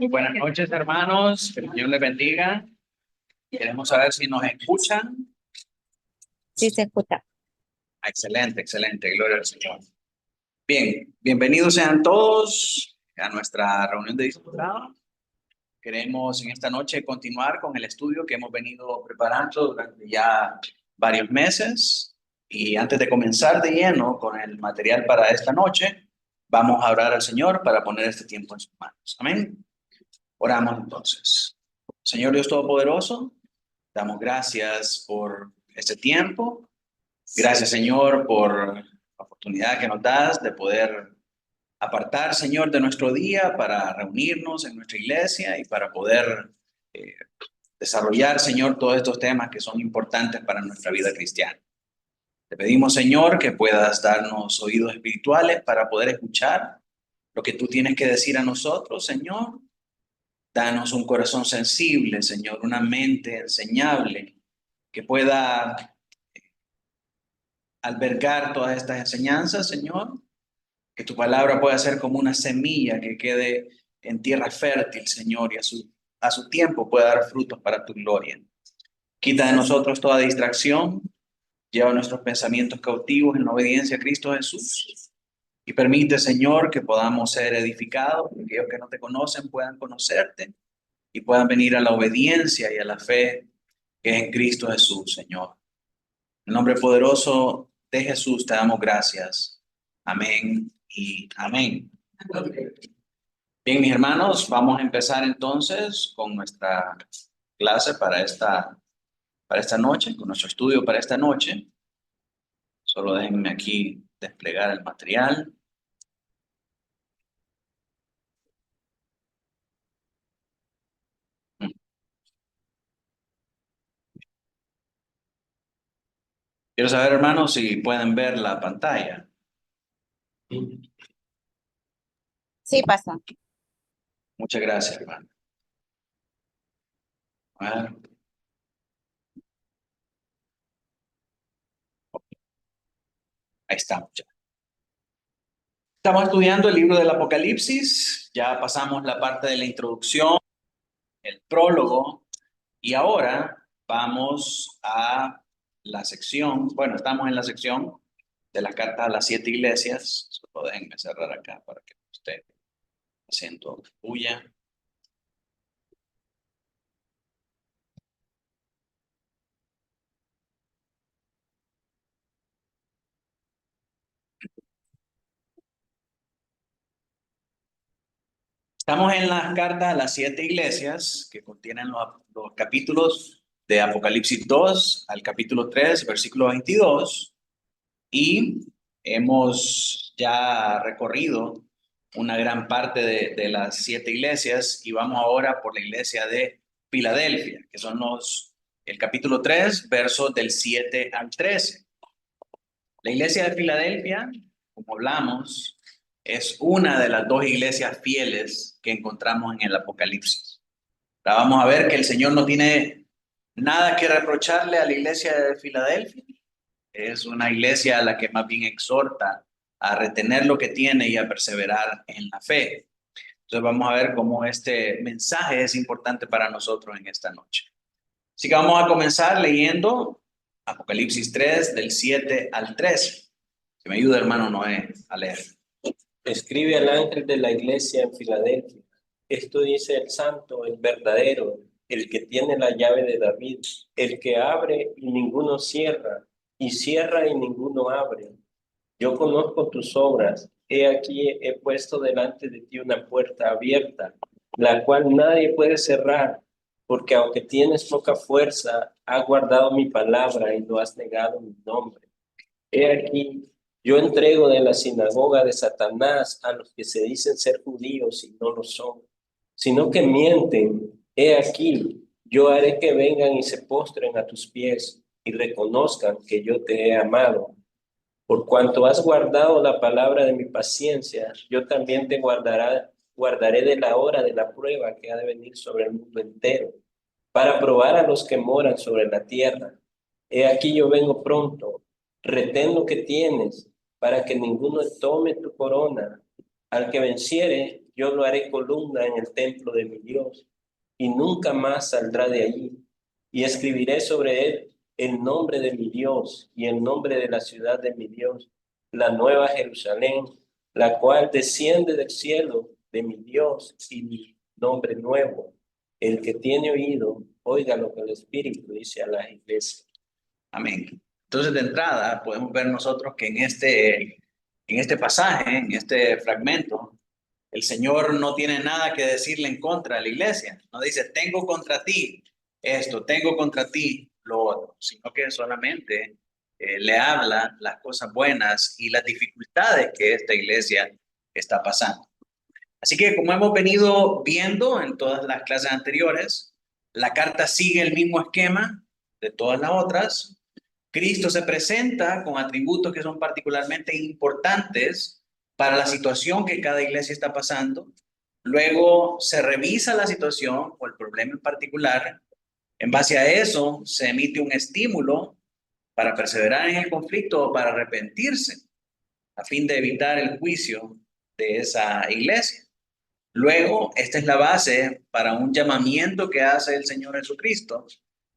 Buenas noches, hermanos. Que el Señor les bendiga. Queremos saber si nos escuchan. Sí, se escucha. Excelente, excelente. Gloria al Señor. Bien, bienvenidos sean todos a nuestra reunión de discipulado. Queremos en esta noche continuar con el estudio que hemos venido preparando durante ya varios meses. Y antes de comenzar de lleno con el material para esta noche, vamos a orar al Señor para poner este tiempo en sus manos. Amén. Oramos entonces. Señor Dios Todopoderoso, damos gracias por este tiempo. Gracias, Señor, por la oportunidad que nos das de poder apartar, Señor, de nuestro día para reunirnos en nuestra iglesia y para poder eh, desarrollar, Señor, todos estos temas que son importantes para nuestra vida cristiana. Te pedimos, Señor, que puedas darnos oídos espirituales para poder escuchar lo que tú tienes que decir a nosotros, Señor. Danos un corazón sensible, Señor, una mente enseñable que pueda albergar todas estas enseñanzas, Señor. Que tu palabra pueda ser como una semilla que quede en tierra fértil, Señor, y a su tiempo pueda dar frutos para tu gloria. Quita de nosotros toda distracción, lleva nuestros pensamientos cautivos en la obediencia a Cristo Jesús. Y permite, Señor, que podamos ser edificados, que aquellos que no te conocen puedan conocerte y puedan venir a la obediencia y a la fe que es en Cristo Jesús, Señor. En el nombre poderoso de Jesús te damos gracias. Amén y amén. Bien, mis hermanos, vamos a empezar entonces con nuestra clase para esta noche, con nuestro estudio para esta noche. Solo déjenme aquí desplegar el material. Quiero saber, hermanos, si pueden ver la pantalla. Sí, pasa. Muchas gracias, hermano. A ver. Ahí estamos ya. Estamos estudiando el libro del Apocalipsis. Ya pasamos la parte de la introducción, el prólogo, y ahora vamos a la sección, bueno, estamos en la sección de la carta a las 7 iglesias. Solo déjenme cerrar acá para que esté haciendo bulla. Estamos en la carta a las 7 iglesias que contienen los capítulos de Apocalipsis 2 al capítulo 3, versículo 22, y hemos ya recorrido una gran parte de las 7 iglesias y vamos ahora por la iglesia de Filadelfia, que son el capítulo 3, versos del 7 al 13. La iglesia de Filadelfia, como hablamos, es una de las dos iglesias fieles que encontramos en el Apocalipsis. Ahora vamos a ver que el Señor no tiene nada que reprocharle a la iglesia de Filadelfia. Es una iglesia a la que más bien exhorta a retener lo que tiene y a perseverar en la fe. Entonces vamos a ver cómo este mensaje es importante para nosotros en esta noche. Así que vamos a comenzar leyendo Apocalipsis 3 del 7 al 13. Que me ayude, hermano Noé, a leer. Escribe al ángel de la iglesia en Filadelfia. Esto dice el santo, el verdadero, el que tiene la llave de David, el que abre y ninguno cierra, y cierra y ninguno abre. Yo conozco tus obras. He aquí he puesto delante de ti una puerta abierta, la cual nadie puede cerrar, porque aunque tienes poca fuerza, has guardado mi palabra y no has negado mi nombre. He aquí, yo entrego de la sinagoga de Satanás a los que se dicen ser judíos y no lo son, sino que mienten. He aquí, yo haré que vengan y se postren a tus pies y reconozcan que yo te he amado. Por cuanto has guardado la palabra de mi paciencia, yo también te guardaré de la hora de la prueba que ha de venir sobre el mundo entero, para probar a los que moran sobre la tierra. He aquí yo vengo pronto. Retén lo que tienes, para que ninguno tome tu corona. Al que venciere, yo lo haré columna en el templo de mi Dios, y nunca más saldrá de allí. Y escribiré sobre él el nombre de mi Dios y el nombre de la ciudad de mi Dios, la nueva Jerusalén, la cual desciende del cielo de mi Dios, y mi nombre nuevo. El que tiene oído, oiga lo que el Espíritu dice a las iglesias. Amén. Entonces, de entrada, podemos ver nosotros que en este pasaje, en este fragmento, el Señor no tiene nada que decirle en contra de la iglesia. No dice, tengo contra ti esto, tengo contra ti lo otro, sino que solamente le habla las cosas buenas y las dificultades que esta iglesia está pasando. Así que como hemos venido viendo en todas las clases anteriores, la carta sigue el mismo esquema de todas las otras. Cristo se presenta con atributos que son particularmente importantes para la situación que cada iglesia está pasando. Luego se revisa la situación o el problema en particular. En base a eso se emite un estímulo para perseverar en el conflicto o para arrepentirse a fin de evitar el juicio de esa iglesia. Luego, esta es la base para un llamamiento que hace el Señor Jesucristo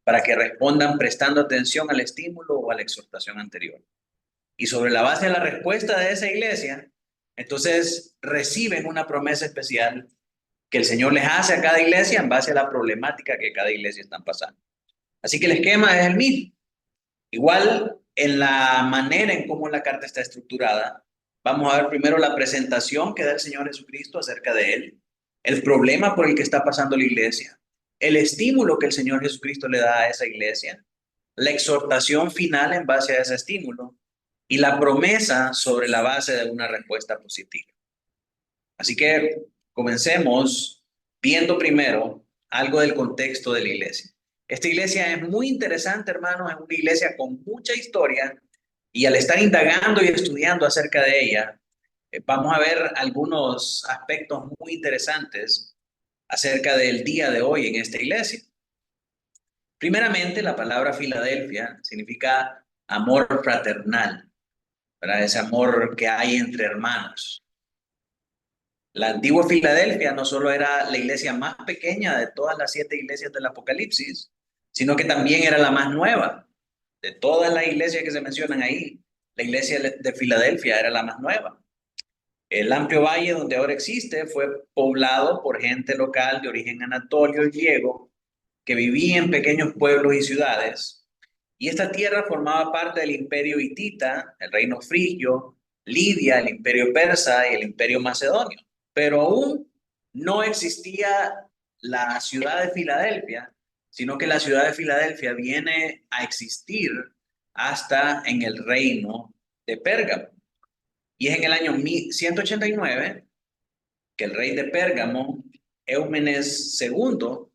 para que respondan prestando atención al estímulo o a la exhortación anterior. Y sobre la base de la respuesta de esa iglesia, entonces reciben una promesa especial que el Señor les hace a cada iglesia en base a la problemática que cada iglesia está pasando. Así que el esquema es el mismo. Igual, en la manera en cómo la carta está estructurada, vamos a ver primero la presentación que da el Señor Jesucristo acerca de Él, el problema por el que está pasando la iglesia, el estímulo que el Señor Jesucristo le da a esa iglesia, la exhortación final en base a ese estímulo y la promesa sobre la base de una respuesta positiva. Así que comencemos viendo primero algo del contexto de la iglesia. Esta iglesia es muy interesante, hermanos, es una iglesia con mucha historia y al estar indagando y estudiando acerca de ella, vamos a ver algunos aspectos muy interesantes acerca del día de hoy en esta iglesia. Primeramente, la palabra Filadelfia significa amor fraternal, ¿verdad? Ese amor que hay entre hermanos. La antigua Filadelfia no solo era la iglesia más pequeña de todas las 7 iglesias del Apocalipsis, sino que también era la más nueva. De todas las iglesias que se mencionan ahí, la iglesia de Filadelfia era la más nueva. El amplio valle donde ahora existe fue poblado por gente local de origen anatolio y griego que vivía en pequeños pueblos y ciudades. Y esta tierra formaba parte del imperio hitita, el reino frigio, Lidia, el imperio persa y el imperio macedonio. Pero aún no existía la ciudad de Filadelfia, sino que la ciudad de Filadelfia viene a existir hasta en el reino de Pérgamo. Y es en el año 189 que el rey de Pérgamo, Eumenes II,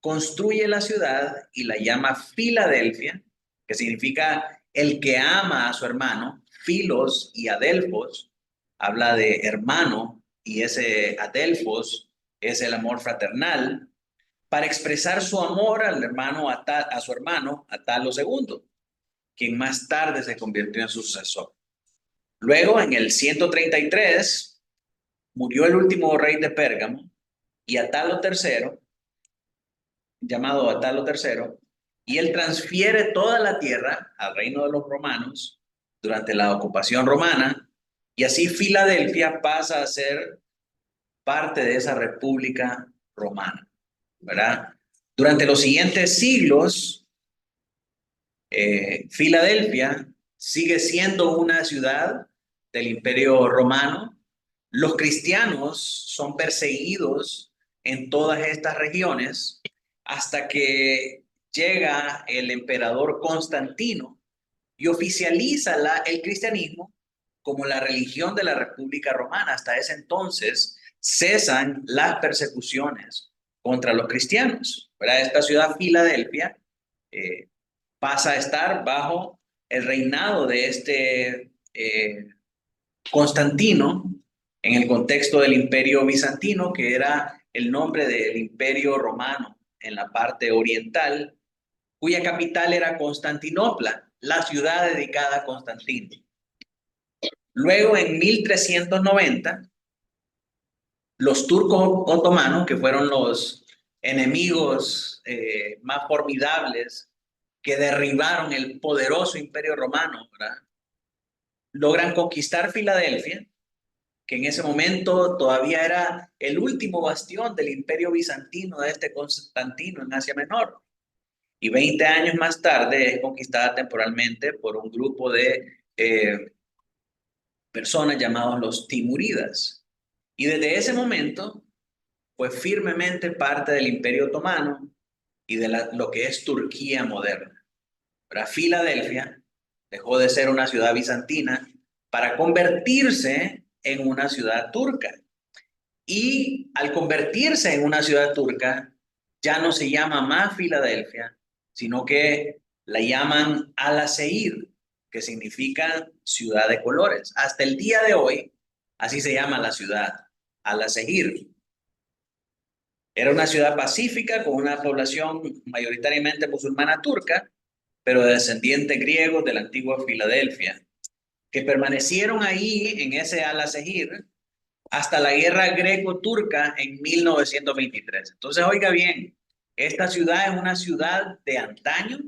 construye la ciudad y la llama Filadelfia, que significa el que ama a su hermano. Filos y Adelfos habla de hermano y ese Adelfos es el amor fraternal, para expresar su amor al hermano a su hermano Atalo II, quien más tarde se convirtió en su sucesor. Luego, en el 133, murió el último rey de Pérgamo y Atalo III, llamado Atalo III, y él transfiere toda la tierra al reino de los romanos durante la ocupación romana, y así Filadelfia pasa a ser parte de esa república romana, ¿verdad? Durante los siguientes siglos, Filadelfia sigue siendo una ciudad del Imperio Romano. Los cristianos son perseguidos en todas estas regiones hasta que llega el emperador Constantino y oficializa el cristianismo como la religión de la República Romana. Hasta ese entonces cesan las persecuciones contra los cristianos, ¿verdad? Esta ciudad, Filadelfia, pasa a estar bajo el reinado de este Constantino en el contexto del Imperio Bizantino, que era el nombre del Imperio Romano en la parte oriental, cuya capital era Constantinopla, la ciudad dedicada a Constantino. Luego, en 1390, los turcos otomanos, que fueron los enemigos más formidables que derribaron el poderoso imperio romano, ¿verdad? Logran conquistar Filadelfia, que en ese momento todavía era el último bastión del imperio bizantino de este Constantino en Asia Menor. Y 20 años más tarde es conquistada temporalmente por un grupo de personas llamados los timuridas. Y desde ese momento fue firmemente parte del Imperio Otomano y de lo que es Turquía moderna. Pero Filadelfia dejó de ser una ciudad bizantina para convertirse en una ciudad turca. Y al convertirse en una ciudad turca, ya no se llama más Filadelfia, sino que la llaman Al-Aseir, que significa ciudad de colores. Hasta el día de hoy, así se llama la ciudad, Al-Aseir. Era una ciudad pacífica con una población mayoritariamente musulmana turca, pero de descendientes griegos de la antigua Filadelfia, que permanecieron ahí en ese Al-Aseir hasta la guerra greco-turca en 1923. Entonces, oiga bien, esta ciudad es una ciudad de antaño,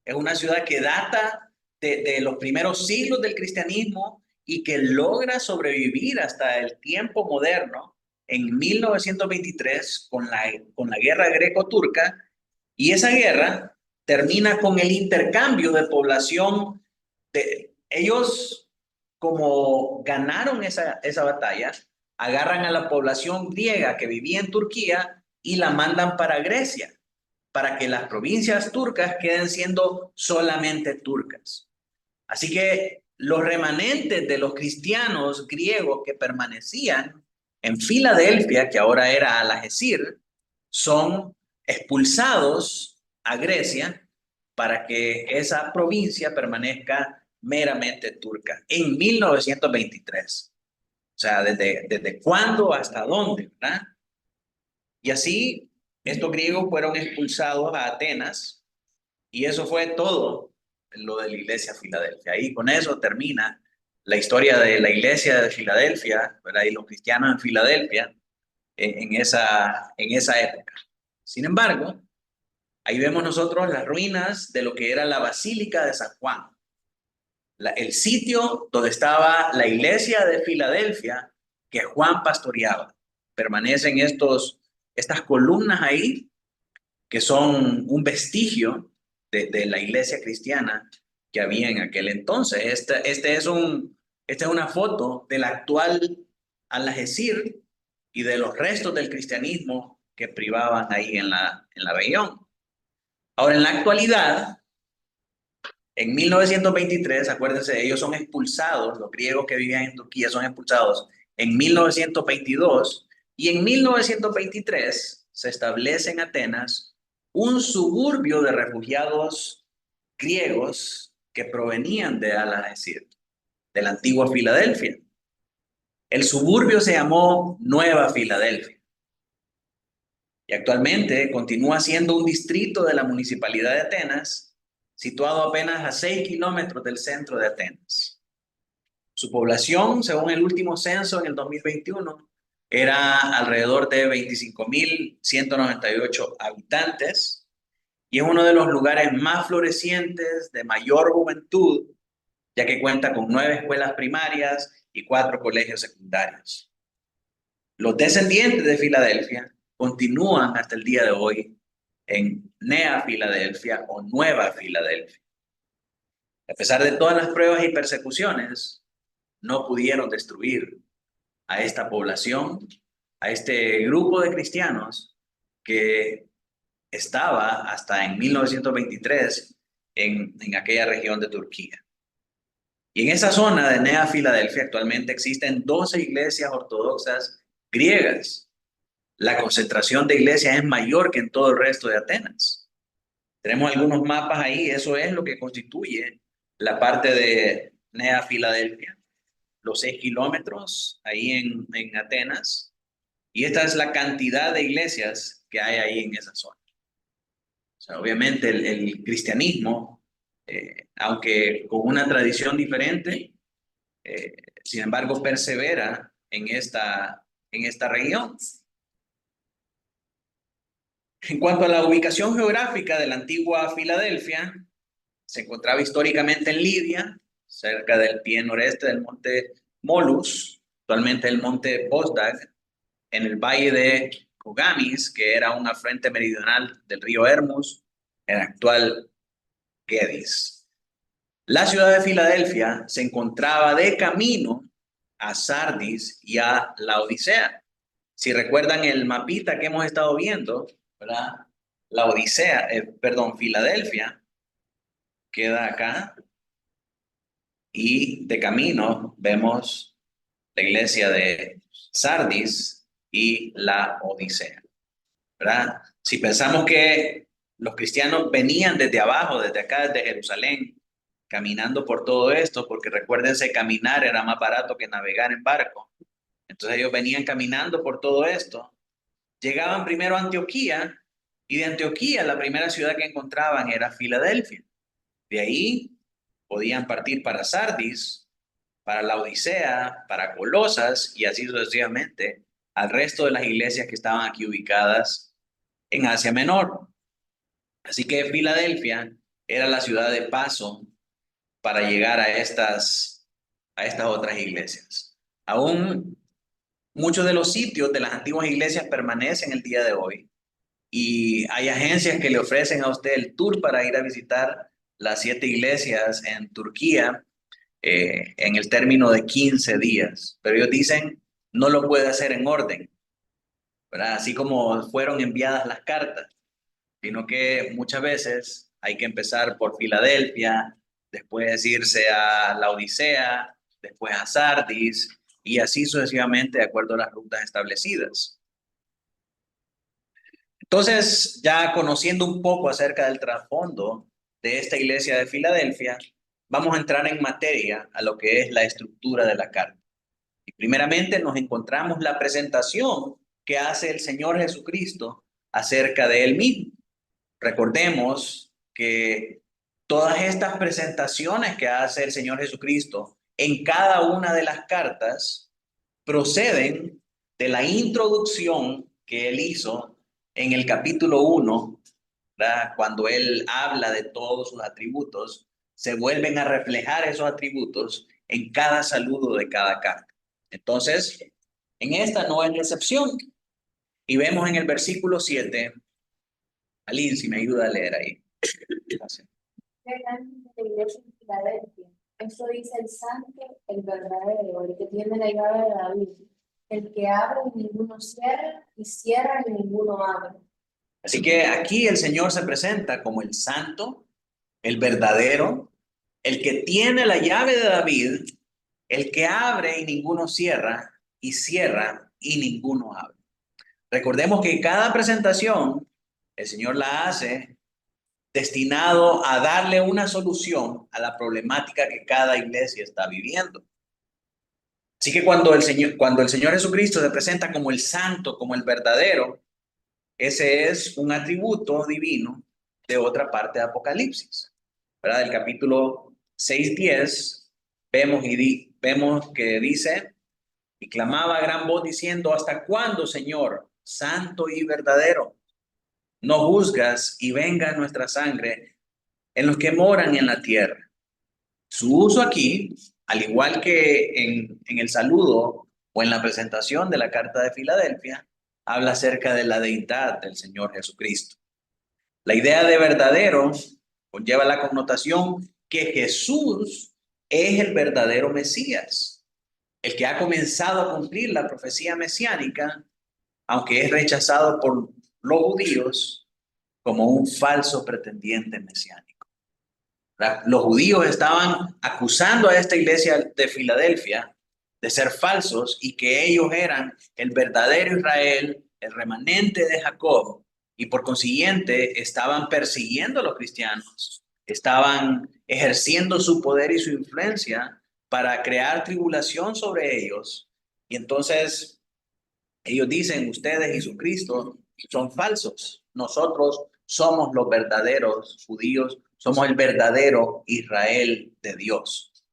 es una ciudad que data de los primeros siglos del cristianismo y que logra sobrevivir hasta el tiempo moderno en 1923 con la guerra greco-turca, y esa guerra termina con el intercambio de población. Ellos, como ganaron esa batalla, agarran a la población griega que vivía en Turquía y la mandan para Grecia, para que las provincias turcas queden siendo solamente turcas. Así que los remanentes de los cristianos griegos que permanecían en Filadelfia, que ahora era Algeciras, son expulsados a Grecia para que esa provincia permanezca meramente turca en 1923. O sea, desde cuándo hasta dónde, ¿verdad? Y así estos griegos fueron expulsados a Atenas, y eso fue todo lo de la iglesia de Filadelfia. Y con eso termina la historia de la iglesia de Filadelfia, ¿verdad? Y los cristianos en Filadelfia en esa época. Sin embargo, ahí vemos nosotros las ruinas de lo que era la Basílica de San Juan. El sitio donde estaba la iglesia de Filadelfia que Juan pastoreaba. Permanecen estas columnas ahí, que son un vestigio de la iglesia cristiana que había en aquel entonces. Esta es una foto del actual Algeciras y de los restos del cristianismo que privaban ahí en la región. Ahora, en la actualidad, en 1923, acuérdense, ellos son expulsados, los griegos que vivían en Turquía son expulsados en 1922, y en 1923 se establece en Atenas un suburbio de refugiados griegos que provenían de Algeciras, de la antigua Filadelfia. El suburbio se llamó Nueva Filadelfia y actualmente continúa siendo un distrito de la Municipalidad de Atenas, situado apenas a 6 kilómetros del centro de Atenas. Su población, según el último censo en el 2021, era alrededor de 25.198 habitantes, y es uno de los lugares más florecientes, de mayor juventud, ya que cuenta con 9 escuelas primarias y 4 colegios secundarios. Los descendientes de Filadelfia continúan hasta el día de hoy en Nea Filadelfia o Nueva Filadelfia. A pesar de todas las pruebas y persecuciones, no pudieron destruir a esta población, a este grupo de cristianos que estaba hasta en 1923 en aquella región de Turquía. Y en esa zona de Nea Filadelfia actualmente existen 12 iglesias ortodoxas griegas. La concentración de iglesias es mayor que en todo el resto de Atenas. Tenemos algunos mapas ahí, eso es lo que constituye la parte de Nea Filadelfia, los 6 kilómetros ahí en Atenas, y esta es la cantidad de iglesias que hay ahí en esa zona. O sea, obviamente el cristianismo, aunque con una tradición diferente, sin embargo persevera en esta en esta región. En cuanto a la ubicación geográfica de la antigua Filadelfia, se encontraba históricamente en Lidia, cerca del pie noreste del monte Molus, actualmente el monte Bosdag, en el valle de Cogamis, que era un afluente meridional del río Hermus, en el actual Geddes. La ciudad de Filadelfia se encontraba de camino a Sardis y a Laodicea. Si recuerdan el mapita que hemos estado viendo, ¿verdad? Filadelfia queda acá y de camino vemos la iglesia de Sardis y la Odisea, ¿verdad? Si pensamos que los cristianos venían desde abajo, desde acá, desde Jerusalén, caminando por todo esto, porque recuérdense, caminar era más barato que navegar en barco. Entonces ellos venían caminando por todo esto, llegaban primero a Antioquía, y de Antioquía la primera ciudad que encontraban era Filadelfia. De ahí podían partir para Sardis, para la Odisea, para Colosas, y así sucesivamente al resto de las iglesias que estaban aquí ubicadas en Asia Menor. Así que Filadelfia era la ciudad de paso para llegar a estas otras iglesias. Aún muchos de los sitios de las antiguas iglesias permanecen el día de hoy y hay agencias que le ofrecen a usted el tour para ir a visitar las 7 iglesias en Turquía en el término de 15 días. Pero ellos dicen, no lo puede hacer en orden, ¿verdad? Así como fueron enviadas las cartas, sino que muchas veces hay que empezar por Filadelfia, después irse a la Odisea, después a Sardis, y así sucesivamente de acuerdo a las rutas establecidas. Entonces, ya conociendo un poco acerca del trasfondo de esta iglesia de Filadelfia, vamos a entrar en materia a lo que es la estructura de la carta. Y primeramente nos encontramos la presentación que hace el Señor Jesucristo acerca de él mismo. Recordemos que todas estas presentaciones que hace el Señor Jesucristo en cada una de las cartas proceden de la introducción que él hizo en el capítulo 1, ¿verdad? Cuando él habla de todos sus atributos, se vuelven a reflejar esos atributos en cada saludo de cada carta. Entonces, en esta no es la excepción. Y vemos en el versículo 7, Aline, si me ayuda a leer ahí. Gracias. De iglesia en Filadelfia. Eso dice el santo, el verdadero, el que tiene la llave de David, el que abre y ninguno cierra, y cierra y ninguno abre. Así que aquí el Señor se presenta como el santo, el verdadero, el que tiene la llave de David, el que abre y ninguno cierra, y cierra y ninguno abre. Recordemos que cada presentación el Señor la hace destinado a darle una solución a la problemática que cada iglesia está viviendo. Así que cuando el Señor Jesucristo se presenta como el santo, como el verdadero, ese es un atributo divino de otra parte de Apocalipsis, ¿verdad? Del capítulo 6:10 vemos que dice, y clamaba a gran voz diciendo, ¿hasta cuándo, Señor, santo y verdadero, no juzgas y venga nuestra sangre en los que moran en la tierra? Su uso aquí, al igual que en el saludo o en la presentación de la carta de Filadelfia, habla acerca de la deidad del Señor Jesucristo. La idea de verdadero conlleva la connotación que Jesús es el verdadero Mesías, el que ha comenzado a cumplir la profecía mesiánica, aunque es rechazado por los judíos como un falso pretendiente mesiánico. Los judíos estaban acusando a esta iglesia de Filadelfia de ser falsos y que ellos eran el verdadero Israel, el remanente de Jacob, y por consiguiente estaban persiguiendo a los cristianos, estaban ejerciendo su poder y su influencia para crear tribulación sobre ellos. Y entonces ellos dicen, ustedes y su Cristo son falsos, nosotros somos los verdaderos judíos, somos el verdadero Israel de Dios.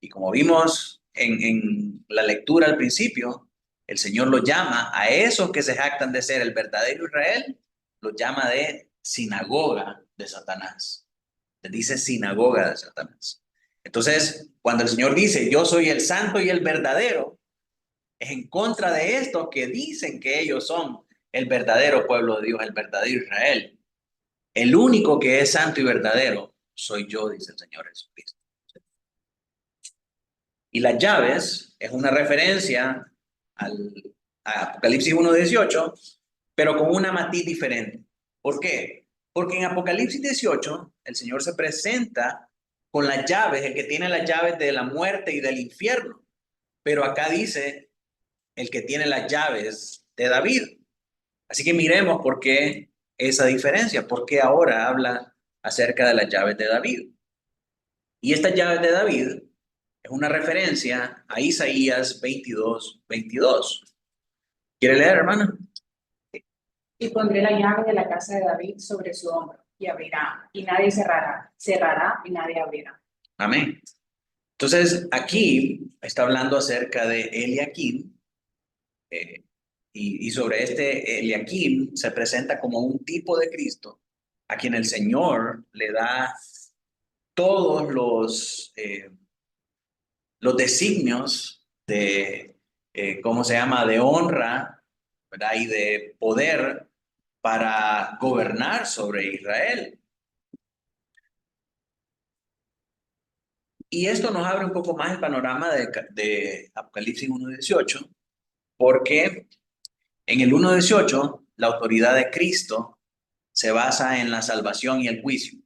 Y como vimos en la lectura al principio, el Señor los llama a esos que se jactan de ser el verdadero Israel, los llama de sinagoga de Satanás. Les dice sinagoga de Satanás. Entonces, cuando el Señor dice, yo soy el santo y el verdadero, es en contra de estos que dicen que ellos son el verdadero pueblo de Dios, el verdadero Israel. El único que es santo y verdadero soy yo, dice el Señor Jesucristo. Y las llaves es una referencia a Apocalipsis 1:18, pero con una matiz diferente. ¿Por qué? Porque en Apocalipsis 18 el Señor se presenta con las llaves, el que tiene las llaves de la muerte y del infierno. Pero acá dice el que tiene las llaves de David. Así que miremos por qué esa diferencia, por qué ahora habla acerca de las llaves de David. Y estas llaves de David es una referencia a Isaías 22:22. ¿Quiere leer, hermana? Y pondré la llave de la casa de David sobre su hombro, y abrirá, y nadie cerrará, cerrará, y nadie abrirá. Amén. Entonces, aquí está hablando acerca de Eliakim, y sobre este Eliakim se presenta como un tipo de Cristo, a quien el Señor le da todos los designios de, ¿cómo se llama?, de honra, ¿verdad?, y de poder para gobernar sobre Israel. Y esto nos abre un poco más el panorama de Apocalipsis 1:18, porque en el 1:18 la autoridad de Cristo se basa en la salvación y el juicio.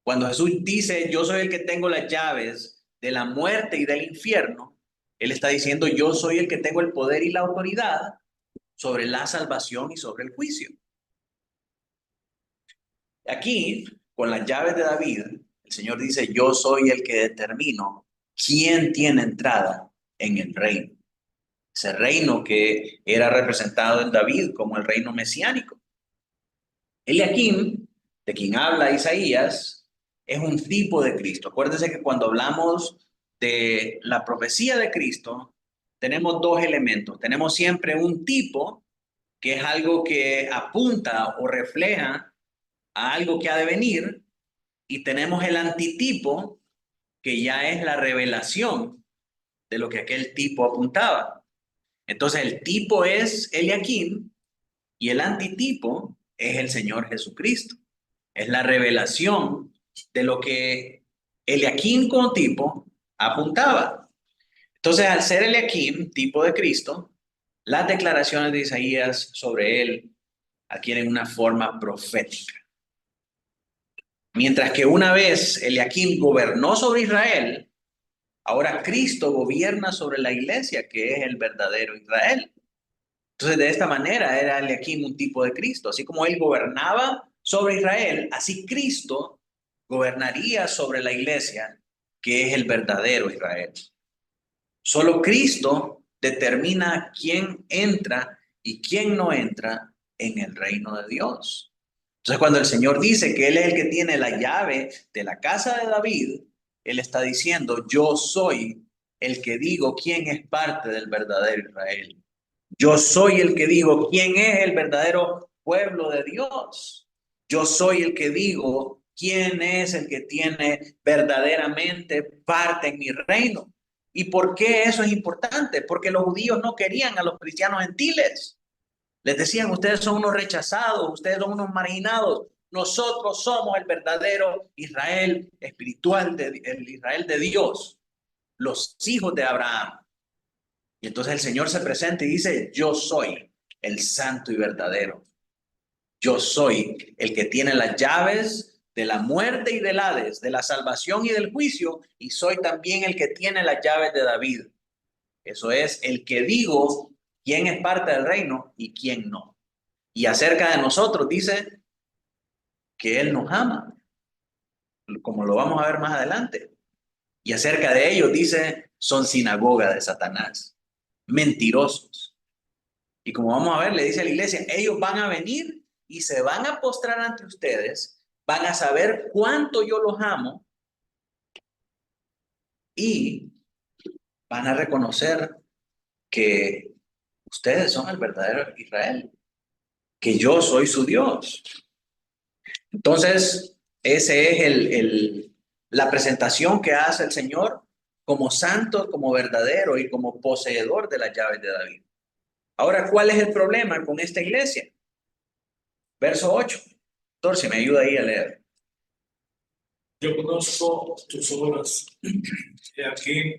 Cuando Jesús dice, yo soy el que tengo las llaves de la muerte y del infierno, Él está diciendo, yo soy el que tengo el poder y la autoridad sobre la salvación y sobre el juicio. Aquí, con las llaves de David, el Señor dice, yo soy el que determino quién tiene entrada en el reino. Ese reino que era representado en David como el reino mesiánico. Eliakim, de quien habla Isaías, es un tipo de Cristo. Acuérdense que cuando hablamos de la profecía de Cristo, tenemos dos elementos. Tenemos siempre un tipo, que es algo que apunta o refleja a algo que ha de venir, y tenemos el antitipo, que ya es la revelación de lo que aquel tipo apuntaba. Entonces el tipo es Eliakim y el antitipo es el Señor Jesucristo. Es la revelación de lo que Eliakim como tipo apuntaba. Entonces, al ser Eliakim, tipo de Cristo, las declaraciones de Isaías sobre él adquieren una forma profética. Mientras que una vez Eliakim gobernó sobre Israel, ahora Cristo gobierna sobre la iglesia, que es el verdadero Israel. Entonces, de esta manera era Eliakim un tipo de Cristo. Así como él gobernaba sobre Israel, así Cristo gobernaría sobre la iglesia, que es el verdadero Israel. Solo Cristo determina quién entra y quién no entra en el reino de Dios. Entonces, cuando el Señor dice que Él es el que tiene la llave de la casa de David, Él está diciendo, yo soy el que digo quién es parte del verdadero Israel. Yo soy el que digo quién es el verdadero pueblo de Dios. Yo soy el que digo quién es el que tiene verdaderamente parte en mi reino. ¿Y por qué eso es importante? Porque los judíos no querían a los cristianos gentiles. Les decían, ustedes son unos rechazados, ustedes son unos marginados. Nosotros somos el verdadero Israel espiritual, el Israel de Dios, los hijos de Abraham. Y entonces el Señor se presenta y dice, yo soy el santo y verdadero. Yo soy el que tiene las llaves de la muerte y del Hades, de la salvación y del juicio, y soy también el que tiene las llaves de David. Eso es el que digo quién es parte del reino y quién no. Y acerca de nosotros dice que Él nos ama, como lo vamos a ver más adelante. Y acerca de ellos dice, son sinagoga de Satanás, mentirosos. Y como vamos a ver, le dice a la iglesia, ellos van a venir y se van a postrar ante ustedes, van a saber cuánto yo los amo y van a reconocer que Ustedes son el verdadero Israel, que yo soy su Dios. Entonces, ese es la presentación que hace el Señor como santo, como verdadero y como poseedor de las llaves de David. Ahora, ¿cuál es el problema con esta iglesia? Verso 8. Doctor, si me ayuda ahí a leer. Yo conozco tus obras, y aquí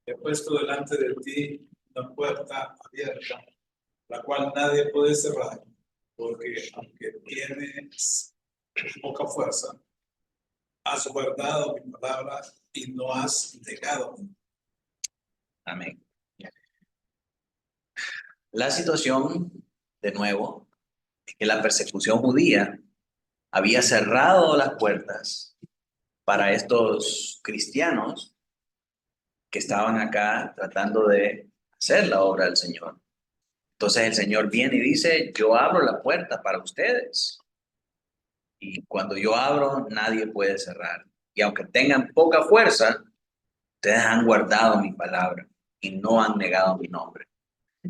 he puesto delante de ti una puerta abierta, la cual nadie puede cerrar, porque aunque tienes poca fuerza, has guardado mi palabra y no has negado. Amén. La situación, de nuevo, es que la persecución judía había cerrado las puertas para estos cristianos que estaban acá tratando de hacer la obra del Señor. Entonces el Señor viene y dice, yo abro la puerta para ustedes. Y cuando yo abro, nadie puede cerrar. Y aunque tengan poca fuerza, ustedes han guardado mi palabra y no han negado mi nombre.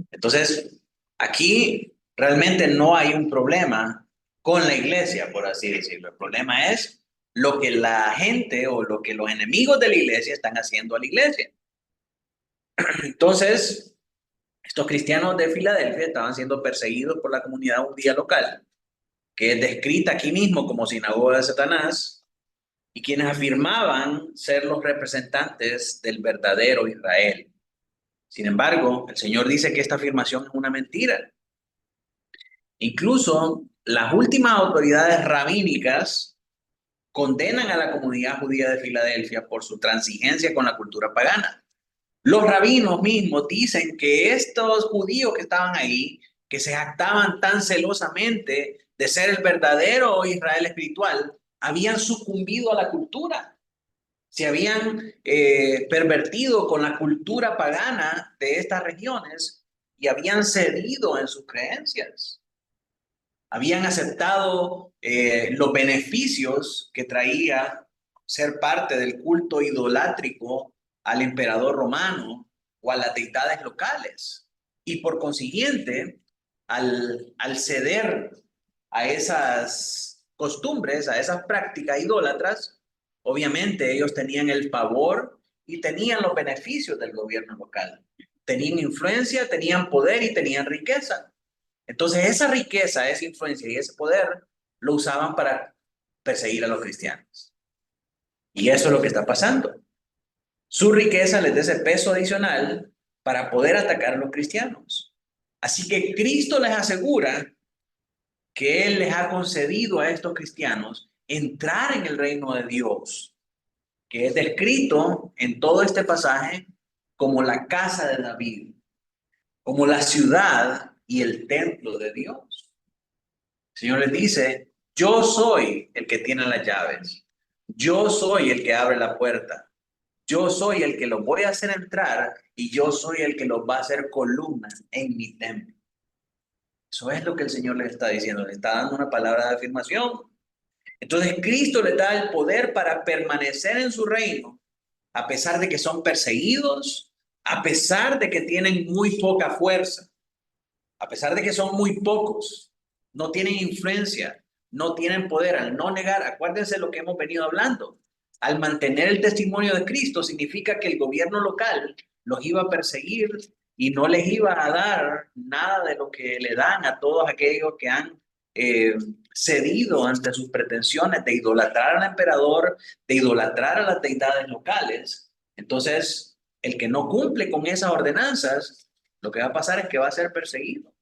Entonces, aquí realmente no hay un problema con la iglesia, por así decirlo. El problema es lo que la gente o lo que los enemigos de la iglesia están haciendo a la iglesia. Entonces, estos cristianos de Filadelfia estaban siendo perseguidos por la comunidad judía local, que es descrita aquí mismo como sinagoga de Satanás, y quienes afirmaban ser los representantes del verdadero Israel. Sin embargo, el Señor dice que esta afirmación es una mentira. Incluso las últimas autoridades rabínicas condenan a la comunidad judía de Filadelfia por su transigencia con la cultura pagana. Los rabinos mismos dicen que estos judíos que estaban ahí, que se jactaban tan celosamente de ser el verdadero Israel espiritual, habían sucumbido a la cultura. Se habían pervertido con la cultura pagana de estas regiones y habían cedido en sus creencias. Habían aceptado los beneficios que traía ser parte del culto idolátrico al emperador romano o a las deidades locales. Y por consiguiente, al ceder a esas costumbres, a esas prácticas idólatras, obviamente ellos tenían el favor y tenían los beneficios del gobierno local. Tenían influencia, tenían poder y tenían riqueza. Entonces esa riqueza, esa influencia y ese poder lo usaban para perseguir a los cristianos. Y eso es lo que está pasando. Su riqueza les da ese peso adicional para poder atacar a los cristianos. Así que Cristo les asegura que Él les ha concedido a estos cristianos entrar en el reino de Dios, que es descrito en todo este pasaje como la casa de David, como la ciudad y el templo de Dios. El Señor les dice, yo soy el que tiene las llaves, yo soy el que abre la puerta, yo soy el que los voy a hacer entrar y yo soy el que los va a hacer columnas en mi templo. Eso es lo que el Señor les está diciendo, le está dando una palabra de afirmación. Entonces Cristo les da el poder para permanecer en su reino, a pesar de que son perseguidos, a pesar de que tienen muy poca fuerza, a pesar de que son muy pocos, no tienen influencia, no tienen poder. Al no negar, acuérdense lo que hemos venido hablando, al mantener el testimonio de Cristo significa que el gobierno local los iba a perseguir y no les iba a dar nada de lo que le dan a todos aquellos que han cedido ante sus pretensiones de idolatrar al emperador, de idolatrar a las deidades locales. Entonces, el que no cumple con esas ordenanzas, lo que va a pasar es que va a ser perseguido.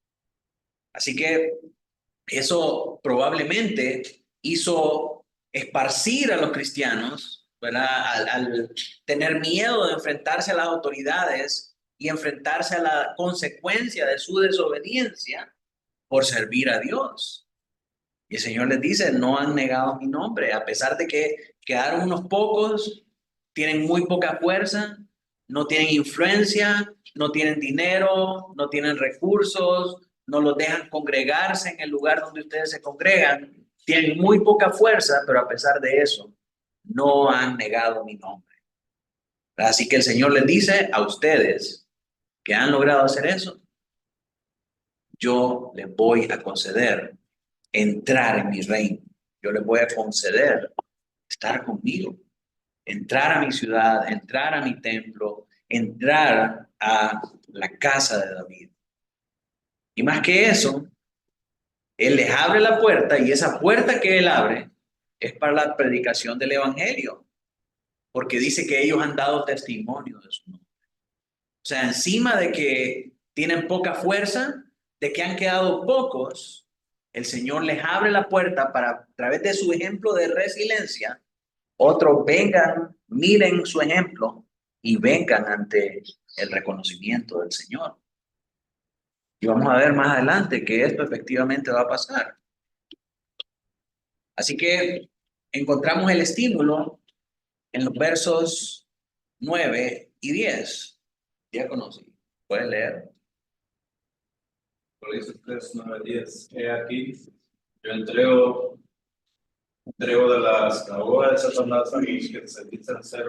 Así que eso probablemente hizo esparcir a los cristianos, ¿verdad? Al tener miedo de enfrentarse a las autoridades y enfrentarse a la consecuencia de su desobediencia por servir a Dios. Y el Señor les dice, no han negado mi nombre, a pesar de que quedaron unos pocos, tienen muy poca fuerza, no tienen influencia, no tienen dinero, no tienen recursos, no los dejan congregarse en el lugar donde ustedes se congregan, tienen muy poca fuerza, pero a pesar de eso, no han negado mi nombre. Así que el Señor les dice a ustedes que han logrado hacer eso, yo les voy a conceder entrar en mi reino. Yo les voy a conceder estar conmigo, entrar a mi ciudad, entrar a mi templo, entrar a la casa de David. Y más que eso, Él les abre la puerta y esa puerta que Él abre es para la predicación del evangelio, porque dice que ellos han dado testimonio de su nombre. O sea, encima de que tienen poca fuerza, de que han quedado pocos, el Señor les abre la puerta para, a través de su ejemplo de resiliencia, otros vengan, miren su ejemplo y vengan ante el reconocimiento del Señor. Y vamos a ver más adelante que esto efectivamente va a pasar. Así que encontramos el estímulo en los versos 9 y 10. Ya conocí. ¿Puedes leer? Filipenses 3, 9, 10. He aquí, yo entrego de la sinagoga de Satanás a los que se dicen ser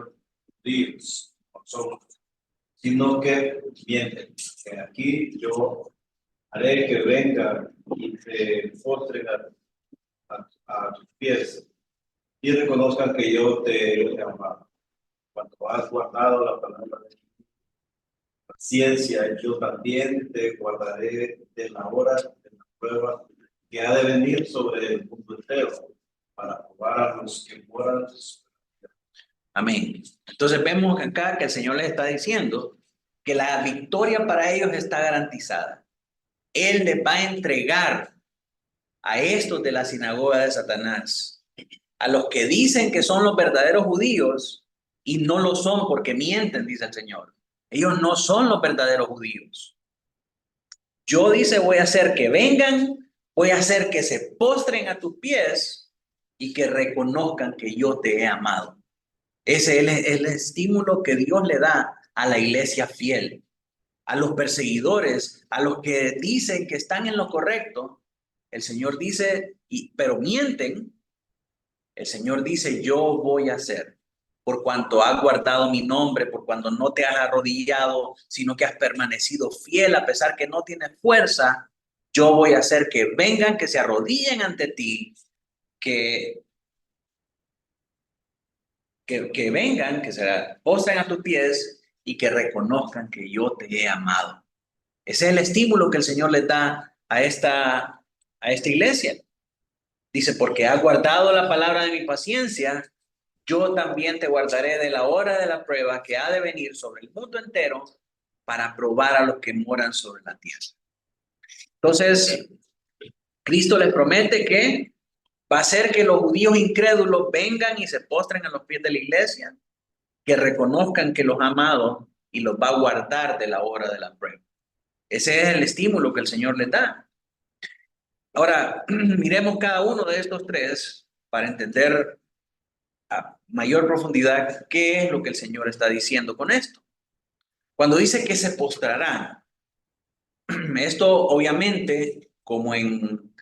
judíos, no son, sino que mienten. He aquí, yo haré que vengan y te postren a tus pies y reconozcan que yo te he amado. Cuando has guardado la palabra de paciencia, yo también te guardaré de la hora de la prueba que ha de venir sobre el mundo entero para probar a los que moran. Amén. Entonces vemos acá que el Señor les está diciendo que la victoria para ellos está garantizada. Él les va a entregar a estos de la sinagoga de Satanás, a los que dicen que son los verdaderos judíos y no lo son porque mienten, dice el Señor. Ellos no son los verdaderos judíos. Yo, dice, voy a hacer que vengan, voy a hacer que se postren a tus pies y que reconozcan que yo te he amado. Ese es el estímulo que Dios le da a la iglesia fiel, a los perseguidores, a los que dicen que están en lo correcto. El Señor dice, pero mienten. El Señor dice, yo voy a hacer, por cuanto has guardado mi nombre, por cuanto no te has arrodillado, sino que has permanecido fiel a pesar que no tienes fuerza, yo voy a hacer que vengan, que se arrodillen ante ti, que vengan, que se postren a tus pies y que reconozcan que yo te he amado. Ese es el estímulo que el Señor le da a esta iglesia. Dice, porque has guardado la palabra de mi paciencia, yo también te guardaré de la hora de la prueba que ha de venir sobre el mundo entero para probar a los que moran sobre la tierra. Entonces, Cristo les promete que va a hacer que los judíos incrédulos vengan y se postren a los pies de la iglesia, que reconozcan que los ha amado y los va a guardar de la hora de la prueba. Ese es el estímulo que el Señor les da. Ahora, miremos cada uno de estos tres para entender a mayor profundidad qué es lo que el Señor está diciendo con esto. Cuando dice que se postrarán, esto obviamente, como en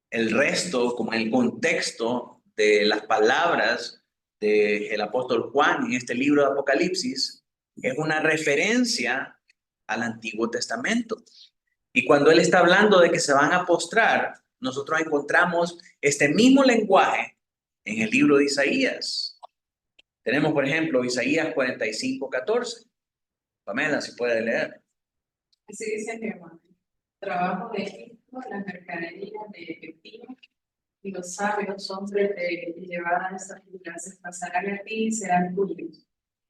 el resto, como en el contexto de las palabras del apóstol Juan en este libro de Apocalipsis, es una referencia al Antiguo Testamento. Y cuando él está hablando de que se van a postrar, nosotros encontramos este mismo lenguaje en el libro de Isaías. Tenemos, por ejemplo, Isaías 45:14. Pamela, si puede leer. Así dice Jehová: trabajo de Egipto, las mercaderías de Egipto, y los sabios hombres de llevadas estas clases pasarán a ti y serán tuyos.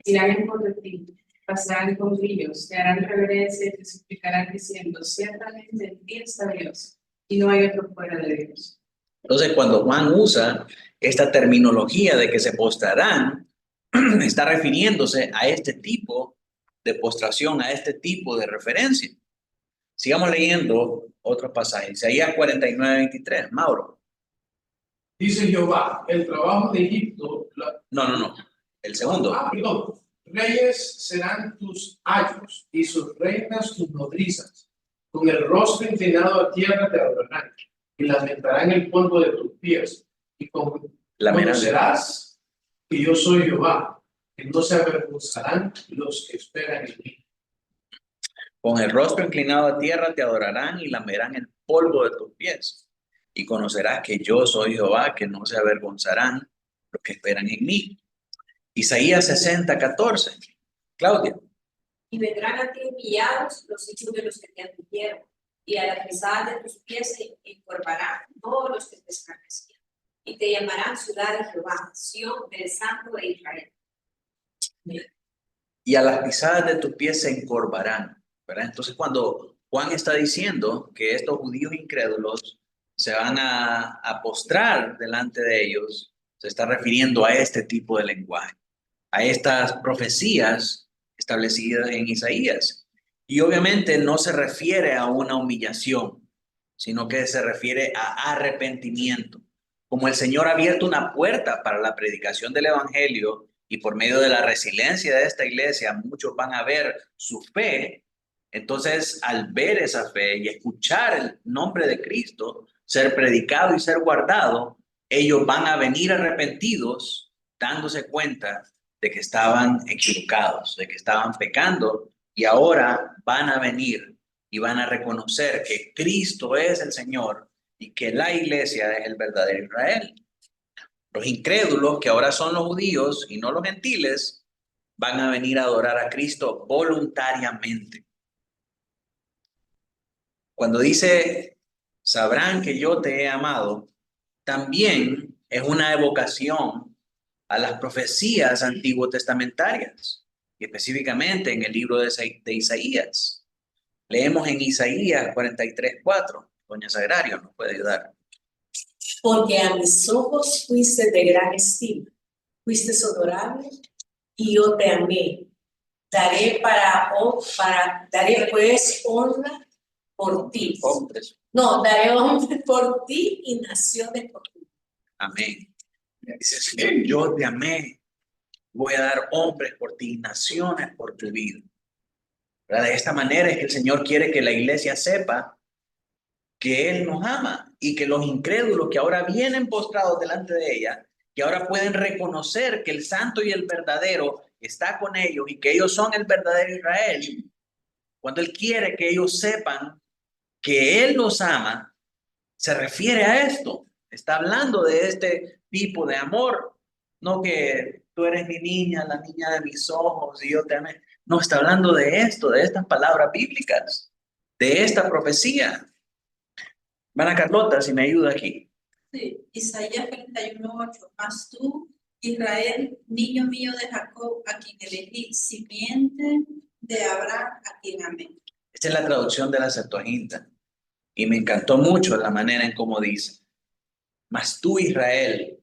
Irán en pos de ti, pasarán con brillos, te harán reverencia y te suplicarán diciendo: ciertamente en ti está Dios, y no hay otro fuera de Dios. Entonces, cuando Juan usa esta terminología de que se postrarán, está refiriéndose a este tipo de postración, a este tipo de referencia. Sigamos leyendo otros pasajes. Isaías 49:23. Mauro. Dice Jehová, el trabajo de Egipto. No. El segundo. Perdón. Reyes serán tus ayos y sus reinas tus nodrizas. Con el rostro inclinado a tierra te adorarán y lamentarán el polvo de tus pies. Y conocerás que yo soy Jehová, que no se avergonzarán los que esperan en mí. Con el rostro inclinado a tierra te adorarán y lamerán el polvo de tus pies. Y conocerás que yo soy Jehová, que no se avergonzarán los que esperan en mí. Isaías 60:14. Claudia. Y vendrán a ti humillados los hijos de los que te afligieron, y a la pisada de tus pies se encorvarán todos los que te escarnecieron, y te llamarán ciudad de Jehová, Sión del Santo de Israel. Y a las pisadas de tus pies se encorvarán, ¿verdad? Entonces, cuando Juan está diciendo que estos judíos incrédulos se van a postrar delante de ellos, se está refiriendo a este tipo de lenguaje, a estas profecías establecidas en Isaías. Y obviamente no se refiere a una humillación, sino que se refiere a arrepentimiento. Como el Señor ha abierto una puerta para la predicación del Evangelio y por medio de la resiliencia de esta iglesia, muchos van a ver su fe. Entonces, al ver esa fe y escuchar el nombre de Cristo ser predicado y ser guardado, ellos van a venir arrepentidos, dándose cuenta de que estaban equivocados, de que estaban pecando, y ahora van a venir y van a reconocer que Cristo es el Señor y que la iglesia es el verdadero Israel. Los incrédulos, que ahora son los judíos y no los gentiles, van a venir a adorar a Cristo voluntariamente. Cuando dice, sabrán que yo te he amado, también es una evocación a las profecías antiguo testamentarias, y específicamente en el libro de Isaías. Leemos en Isaías 43:4. Doña Sagrario nos puede ayudar. Porque a mis ojos fuiste de gran estima, fuiste honorable, y yo te amé. Daré pues honra por ti. Hombres. No, daré honra por ti y naciones por ti. Amén. Dice, Señor, yo te amé. Voy a dar hombres por ti, naciones por tu vida. ¿Verdad? De esta manera es que el Señor quiere que la iglesia sepa que Él nos ama y que los incrédulos que ahora vienen postrados delante de ella, que ahora pueden reconocer que el santo y el verdadero está con ellos y que ellos son el verdadero Israel. Cuando Él quiere que ellos sepan que Él los ama, se refiere a esto. Está hablando de este tipo de amor, no que tú eres mi niña, la niña de mis ojos y yo te amé. No, está hablando de esto, de estas palabras bíblicas, de esta profecía. Hermana Carlota, si me ayuda aquí. Sí, Isaías 41:8. Mas tú, Israel, niño mío de Jacob, a quien elegí, simiente de Abraham, a quien amé. Esta es la traducción de la Septuaginta. Y me encantó mucho la manera en cómo dice. Mas tú, Israel,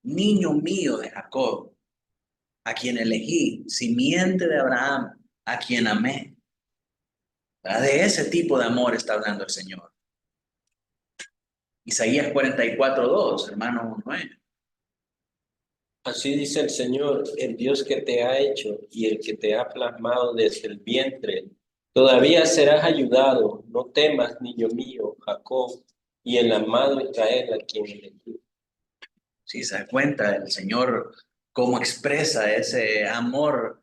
niño mío de Jacob, a quien elegí, simiente de Abraham, a quien amé. ¿Verdad? De ese tipo de amor está hablando el Señor. Isaías 44:2, hermano Noé. Así dice el Señor, el Dios que te ha hecho y el que te ha plasmado desde el vientre. Todavía serás ayudado, no temas, niño mío, Jacob, y el amado Israel a quien elegí. Sí, se da cuenta el Señor cómo expresa ese amor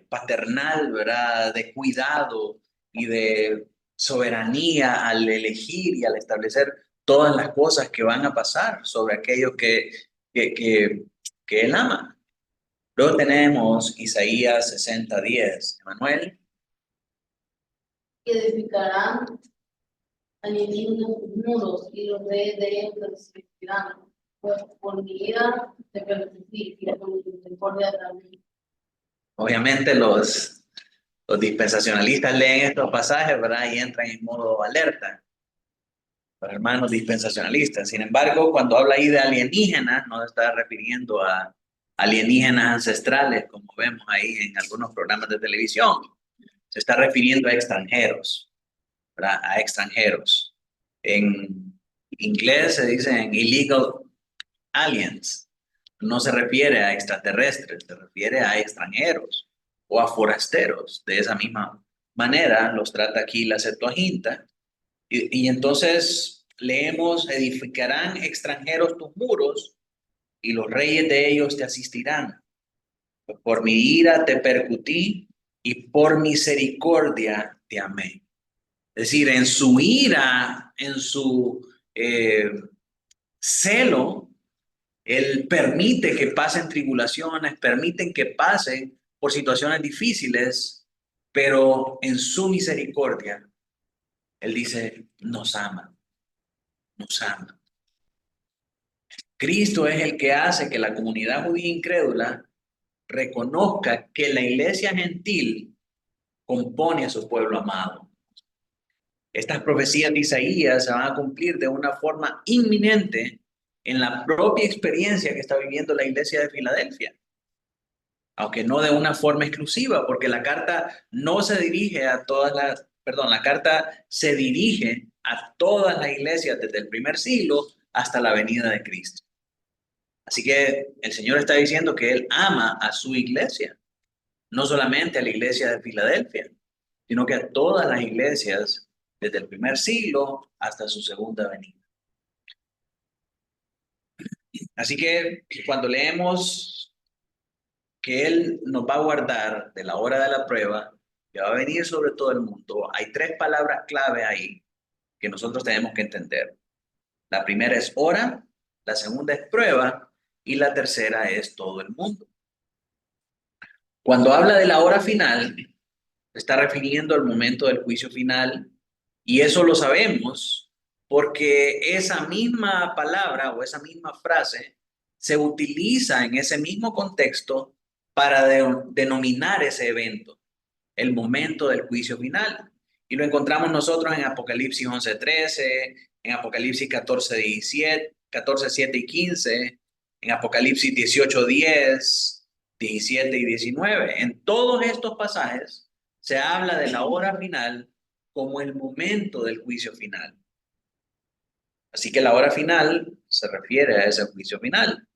paternal, ¿verdad? De cuidado y de soberanía al elegir y al establecer todas las cosas que van a pasar sobre aquellos que Él ama. Luego tenemos Isaías 60:10. Emanuel. Y edificarán añadiendo sus muros, y los reyes de ellos resistirán, pues por mi ira te permití, y por mi misericordia también. Obviamente los dispensacionalistas leen estos pasajes, ¿verdad? Y entran en modo alerta. Para hermanos dispensacionalistas. Sin embargo, cuando habla ahí de alienígenas, no se está refiriendo a alienígenas ancestrales, como vemos ahí en algunos programas de televisión. Se está refiriendo a extranjeros, ¿verdad? A extranjeros. En inglés se dicen illegal aliens. No se refiere a extraterrestres, se refiere a extranjeros o a forasteros. De esa misma manera los trata aquí la Septuaginta. Y entonces leemos, edificarán extranjeros tus muros y los reyes de ellos te asistirán. Por mi ira te percutí y por misericordia te amé. Es decir, en su ira, en su celo, Él permite que pasen tribulaciones, permiten que pasen por situaciones difíciles, pero en su misericordia, Él dice, nos ama, nos ama. Cristo es el que hace que la comunidad judía incrédula reconozca que la iglesia gentil compone a su pueblo amado. Estas profecías de Isaías se van a cumplir de una forma inminente en la propia experiencia que está viviendo la iglesia de Filadelfia. Aunque no de una forma exclusiva, porque la carta no se dirige a todas las, perdón, la carta se dirige a todas las iglesias desde el primer siglo hasta la venida de Cristo. Así que el Señor está diciendo que Él ama a su iglesia, no solamente a la iglesia de Filadelfia, sino que a todas las iglesias desde el primer siglo hasta su segunda venida. Así que cuando leemos que Él nos va a guardar de la hora de la prueba, que va a venir sobre todo el mundo, hay tres palabras clave ahí que nosotros tenemos que entender. La primera es hora, la segunda es prueba y la tercera es todo el mundo. Cuando habla de la hora final, se está refiriendo al momento del juicio final, y eso lo sabemos porque esa misma palabra o esa misma frase se utiliza en ese mismo contexto para denominar ese evento, el momento del juicio final. Y lo encontramos nosotros en Apocalipsis 11:13, en Apocalipsis 14:17, 14:7 y 15, en Apocalipsis 18:10, 17 y 19. En todos estos pasajes se habla de la hora final como el momento del juicio final. Así que la hora final se refiere a ese juicio final.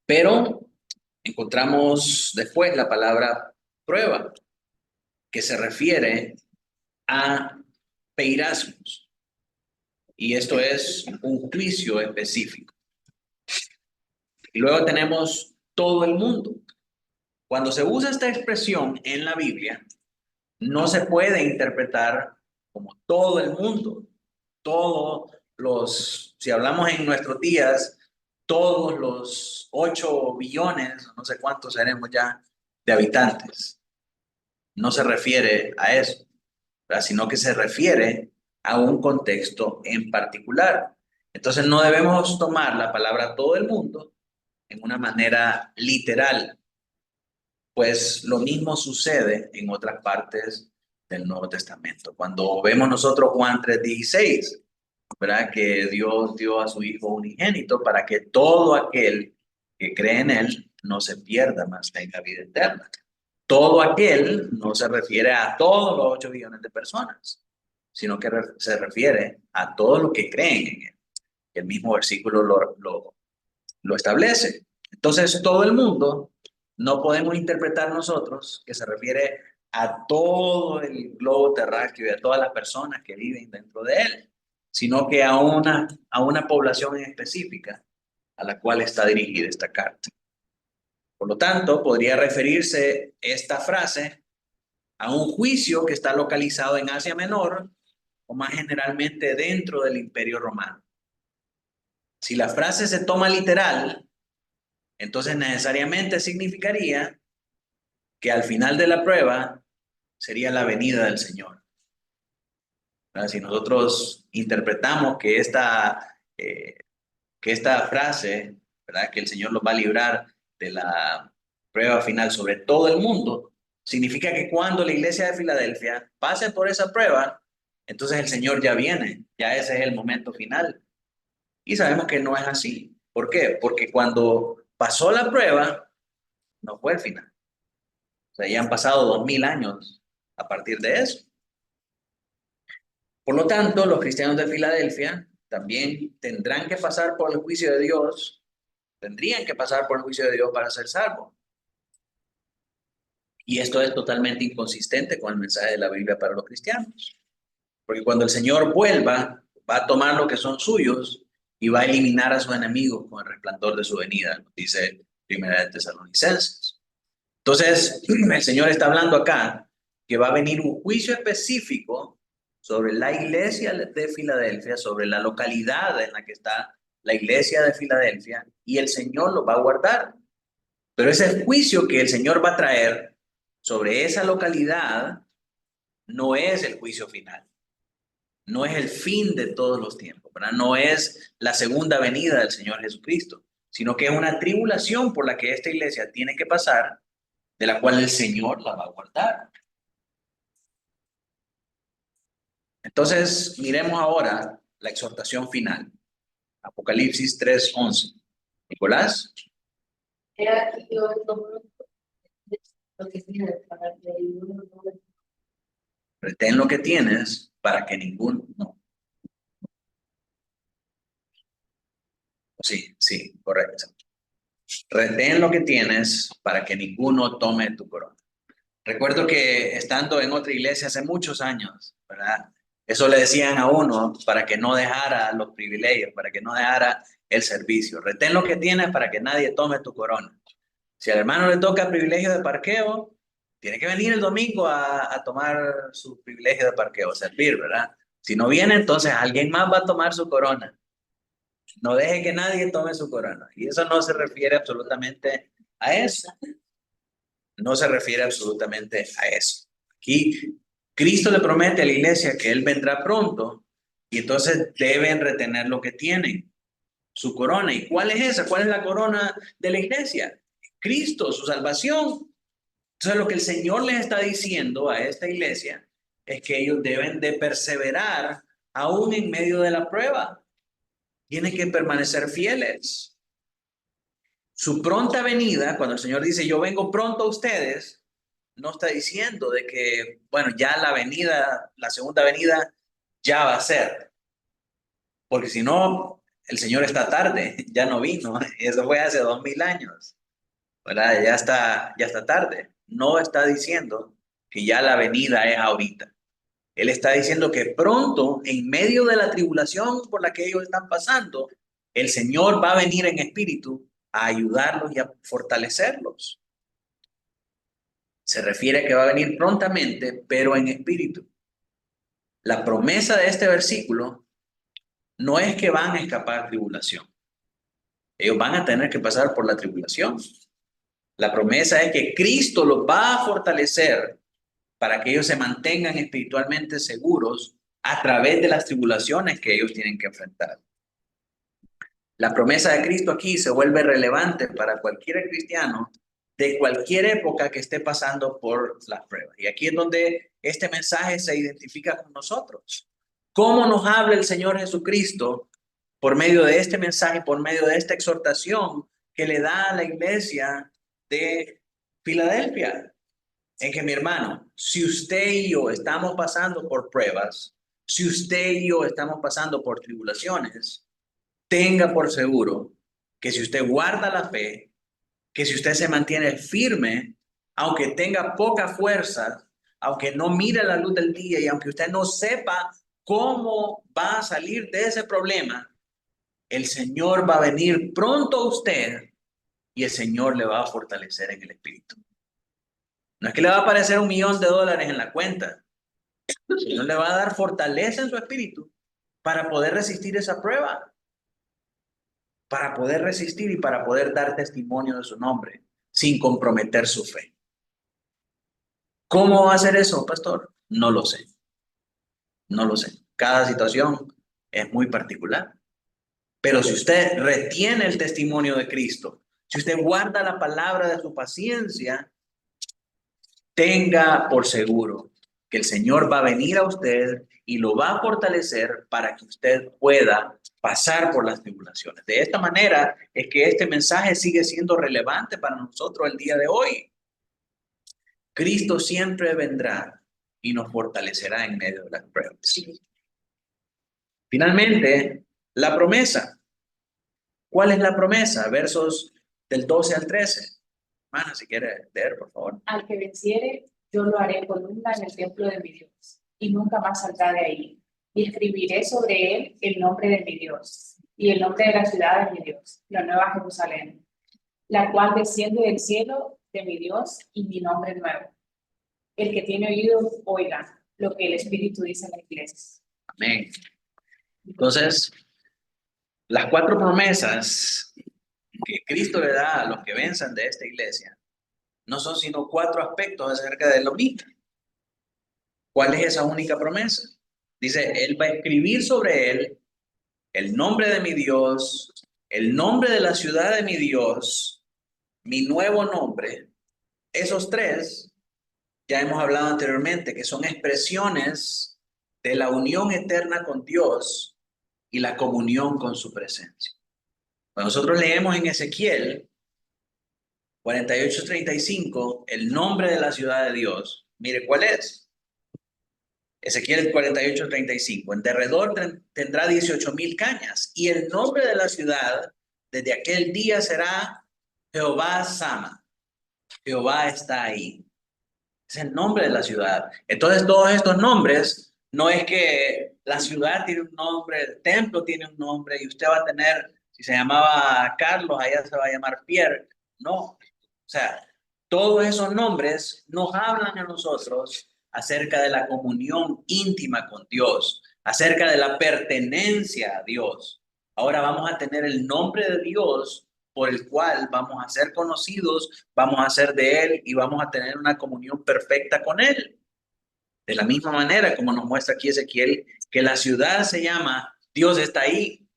Pero encontramos después la palabra prueba, que se refiere a peirasmos. Y esto es un juicio específico. Y luego tenemos todo el mundo. Cuando se usa esta expresión en la Biblia, no se puede interpretar como todo el mundo. Todos los, si hablamos en nuestros días, todos los 8 billones, no sé cuántos seremos ya, de habitantes. No se refiere a eso, ¿verdad? Sino que se refiere a un contexto en particular. Entonces no debemos tomar la palabra todo el mundo en una manera literal, pues lo mismo sucede en otras partes del Nuevo Testamento. Cuando vemos nosotros Juan 3:16, ¿verdad? Que Dios dio a su Hijo unigénito para que todo aquel que cree en Él no se pierda, mas tenga vida eterna. Todo aquel no se refiere a todos los 8 billones de personas, sino que se refiere a todos los que creen en Él. El mismo versículo lo establece. Entonces, todo el mundo no podemos interpretar nosotros que se refiere a todo el globo terráqueo y a todas las personas que viven dentro de él, sino que a una población en específica a la cual está dirigida esta carta. Por lo tanto, podría referirse esta frase a un juicio que está localizado en Asia Menor o más generalmente dentro del Imperio Romano. Si la frase se toma literal, entonces necesariamente significaría que al final de la prueba sería la venida del Señor. ¿Verdad? Si nosotros interpretamos que esta frase, ¿verdad? Que el Señor los va a librar de la prueba final sobre todo el mundo, significa que cuando la iglesia de Filadelfia pase por esa prueba, entonces el Señor ya viene, ya ese es el momento final. Y sabemos que no es así. ¿Por qué? Porque cuando pasó la prueba, no fue el final. O sea, ya han pasado 2000 años a partir de eso. Por lo tanto, los cristianos de Filadelfia también tendrán que pasar por el juicio de Dios, tendrían que pasar por el juicio de Dios para ser salvos. Y esto es totalmente inconsistente con el mensaje de la Biblia para los cristianos. Porque cuando el Señor vuelva, va a tomar lo que son suyos y va a eliminar a sus enemigos con el resplandor de su venida, dice 1 Tesalonicenses. Entonces, el Señor está hablando acá que va a venir un juicio específico sobre la iglesia de Filadelfia, sobre la localidad en la que está la iglesia de Filadelfia, y el Señor lo va a guardar. Pero ese juicio que el Señor va a traer sobre esa localidad no es el juicio final. No es el fin de todos los tiempos, ¿verdad? No es la segunda venida del Señor Jesucristo, sino que es una tribulación por la que esta iglesia tiene que pasar, de la cual el Señor la va a guardar. Entonces, miremos ahora la exhortación final. Apocalipsis 3:11. Nicolás. He aquí yo tomo lo que tiene para que ninguno no me Retén lo que tienes para que ninguno no. Sí, correcto. Retén lo que tienes para que ninguno tome tu corona. Recuerdo que estando en otra iglesia hace muchos años, ¿verdad? Eso le decían a uno para que no dejara los privilegios, para que no dejara el servicio. Retén lo que tienes para que nadie tome tu corona. Si al hermano le toca privilegio de parqueo, tiene que venir el domingo a tomar su privilegio de parqueo, a servir, ¿verdad? Si no viene, entonces alguien más va a tomar su corona. No deje que nadie tome su corona. Y eso no se refiere absolutamente a eso. No se refiere absolutamente a eso. Aquí Cristo le promete a la iglesia que Él vendrá pronto y entonces deben retener lo que tienen, su corona. ¿Y cuál es esa? ¿Cuál es la corona de la iglesia? Cristo, su salvación. Entonces lo que el Señor les está diciendo a esta iglesia es que ellos deben de perseverar aún en medio de la prueba. Tienen que permanecer fieles. Su pronta venida, cuando el Señor dice yo vengo pronto a ustedes, no está diciendo de que, bueno, ya la venida, la segunda venida ya va a ser. Porque si no, el Señor está tarde, ya no vino. Eso fue hace 2000 años. ¿Verdad? Ya está tarde. No está diciendo que ya la venida es ahorita. Él está diciendo que pronto, en medio de la tribulación por la que ellos están pasando, el Señor va a venir en espíritu a ayudarlos y a fortalecerlos. Se refiere a que va a venir prontamente, pero en espíritu. La promesa de este versículo no es que van a escapar tribulación. Ellos van a tener que pasar por la tribulación. La promesa es que Cristo los va a fortalecer para que ellos se mantengan espiritualmente seguros a través de las tribulaciones que ellos tienen que enfrentar. La promesa de Cristo aquí se vuelve relevante para cualquier cristiano de cualquier época que esté pasando por las pruebas. Y aquí es donde este mensaje se identifica con nosotros. ¿Cómo nos habla el Señor Jesucristo por medio de este mensaje, por medio de esta exhortación que le da a la iglesia de Filadelfia? En que, mi hermano, si usted y yo estamos pasando por pruebas, si usted y yo estamos pasando por tribulaciones, tenga por seguro que si usted guarda la fe, que si usted se mantiene firme, aunque tenga poca fuerza, aunque no mire la luz del día y aunque usted no sepa cómo va a salir de ese problema, el Señor va a venir pronto a usted y el Señor le va a fortalecer en el espíritu. No es que le va a aparecer $1.000.000 en la cuenta. El Señor le va a dar fortaleza en su espíritu para poder resistir esa prueba. Para poder resistir y para poder dar testimonio de su nombre sin comprometer su fe. ¿Cómo va a hacer eso, pastor? No lo sé. No lo sé. Cada situación es muy particular. Pero si usted retiene el testimonio de Cristo, si usted guarda la palabra de su paciencia, tenga por seguro que el Señor va a venir a usted y lo va a fortalecer para que usted pueda pasar por las tribulaciones. De esta manera es que este mensaje sigue siendo relevante para nosotros el día de hoy. Cristo siempre vendrá y nos fortalecerá en medio de las pruebas. Finalmente, la promesa. ¿Cuál es la promesa? Versos del 12 al 13. Hermana, si quiere leer, por favor. Al que venciere, yo lo haré columna en el templo de mi Dios, y nunca más saldrá de ahí. Y escribiré sobre él el nombre de mi Dios, y el nombre de la ciudad de mi Dios, la nueva Jerusalén, la cual desciende del cielo de mi Dios y mi nombre nuevo. El que tiene oídos, oiga lo que el Espíritu dice en la iglesia. Amén. Entonces, las 4 promesas que Cristo le da a los que venzan de esta iglesia no son sino 4 aspectos acerca de lo mismo. ¿Cuál es esa única promesa? Dice, Él va a escribir sobre él el nombre de mi Dios, el nombre de la ciudad de mi Dios, mi nuevo nombre. Esos 3, ya hemos hablado anteriormente, que son expresiones de la unión eterna con Dios y la comunión con su presencia. Cuando nosotros leemos en Ezequiel 48:35, el nombre de la ciudad de Dios, mire cuál es. Ezequiel 48:35, en derredor tendrá 18,000 cañas, y el nombre de la ciudad desde aquel día será Jehová Sama. Jehová está ahí. Es el nombre de la ciudad. Entonces todos estos nombres, no es que la ciudad tiene un nombre, el templo tiene un nombre, y usted va a tener, si se llamaba Carlos, allá se va a llamar Pierre. No, o sea, todos esos nombres nos hablan a nosotros acerca de la comunión íntima con Dios, acerca de la pertenencia a Dios. Ahora vamos a tener el nombre de Dios por el cual vamos a ser conocidos, vamos a ser de Él y vamos a tener una comunión perfecta con Él. De la misma manera como nos muestra aquí Ezequiel, que la ciudad se llama Dios está ahí.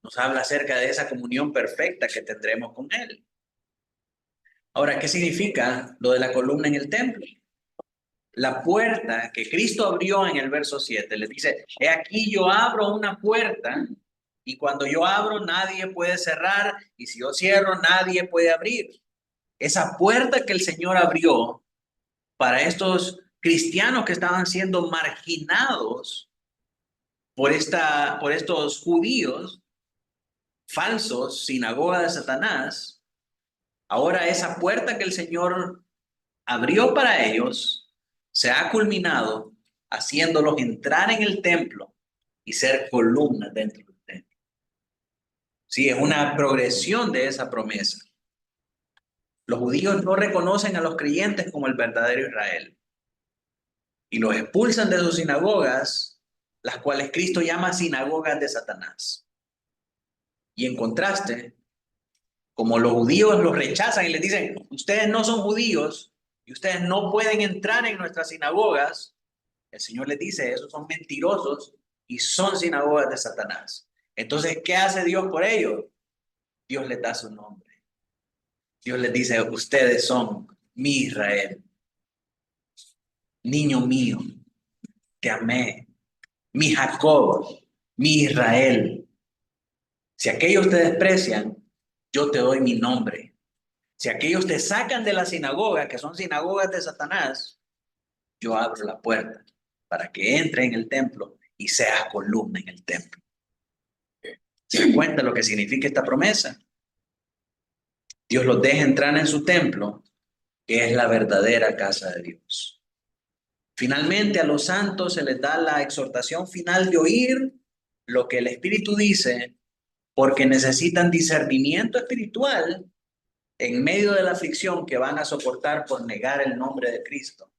Nos habla acerca de esa comunión perfecta que tendremos con Él. Ahora, ¿qué significa lo de la columna en el templo? La puerta que Cristo abrió en el verso 7, le dice, he aquí yo abro una puerta y cuando yo abro nadie puede cerrar y si yo cierro nadie puede abrir. Esa puerta que el Señor abrió para estos cristianos que estaban siendo marginados por estos judíos falsos, sinagoga de Satanás, ahora esa puerta que el Señor abrió para ellos se ha culminado haciéndolos entrar en el templo y ser columnas dentro del templo. Sí, es una progresión de esa promesa. Los judíos no reconocen a los creyentes como el verdadero Israel y los expulsan de sus sinagogas, las cuales Cristo llama sinagogas de Satanás. Y en contraste, como los judíos los rechazan y les dicen, ustedes no son judíos y ustedes no pueden entrar en nuestras sinagogas, el Señor les dice, esos son mentirosos y son sinagogas de Satanás. Entonces, ¿qué hace Dios por ellos? Dios les da su nombre. Dios les dice, ustedes son mi Israel. Niño mío, te amé. Mi Jacob, mi Israel. Si aquellos te desprecian, yo te doy mi nombre. Si aquellos te sacan de la sinagoga, que son sinagogas de Satanás, yo abro la puerta para que entre en el templo y seas columna en el templo. ¿Se dan cuenta lo que significa esta promesa? Dios los deja entrar en su templo, que es la verdadera casa de Dios. Finalmente, a los santos se les da la exhortación final de oír lo que el Espíritu dice, porque necesitan discernimiento espiritual en medio de la aflicción que van a soportar por negar el nombre de Cristo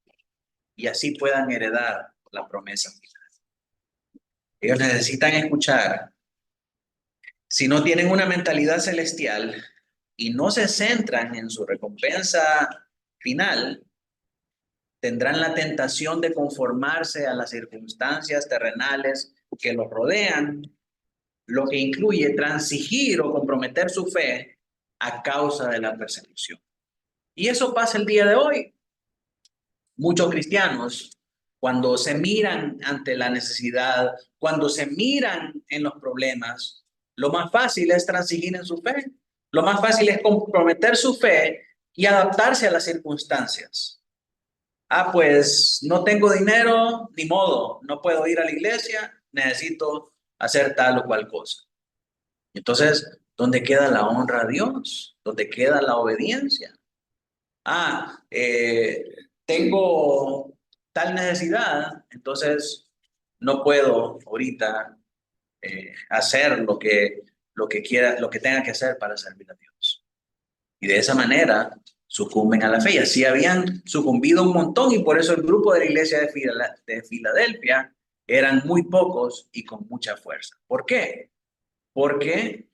y así puedan heredar la promesa final. Ellos necesitan escuchar. Si no tienen una mentalidad celestial y no se centran en su recompensa final, tendrán la tentación de conformarse a las circunstancias terrenales que los rodean, lo que incluye transigir o comprometer su fe a causa de la persecución. Y eso pasa el día de hoy. Muchos cristianos, cuando se miran ante la necesidad, cuando se miran en los problemas, lo más fácil es transigir en su fe. Lo más fácil es comprometer su fe y adaptarse a las circunstancias. Pues no tengo dinero, ni modo, no puedo ir a la iglesia, necesito hacer tal o cual cosa. Entonces, ¿dónde queda la honra a Dios? ¿Dónde queda la obediencia? Tengo tal necesidad, entonces no puedo ahorita hacer lo que quiera, lo que tenga que hacer para servir a Dios. Y de esa manera sucumben a la fe. Y así habían sucumbido un montón, y por eso el grupo de la iglesia de Filadelfia eran muy pocos y con mucha fuerza. ¿Por qué? Porque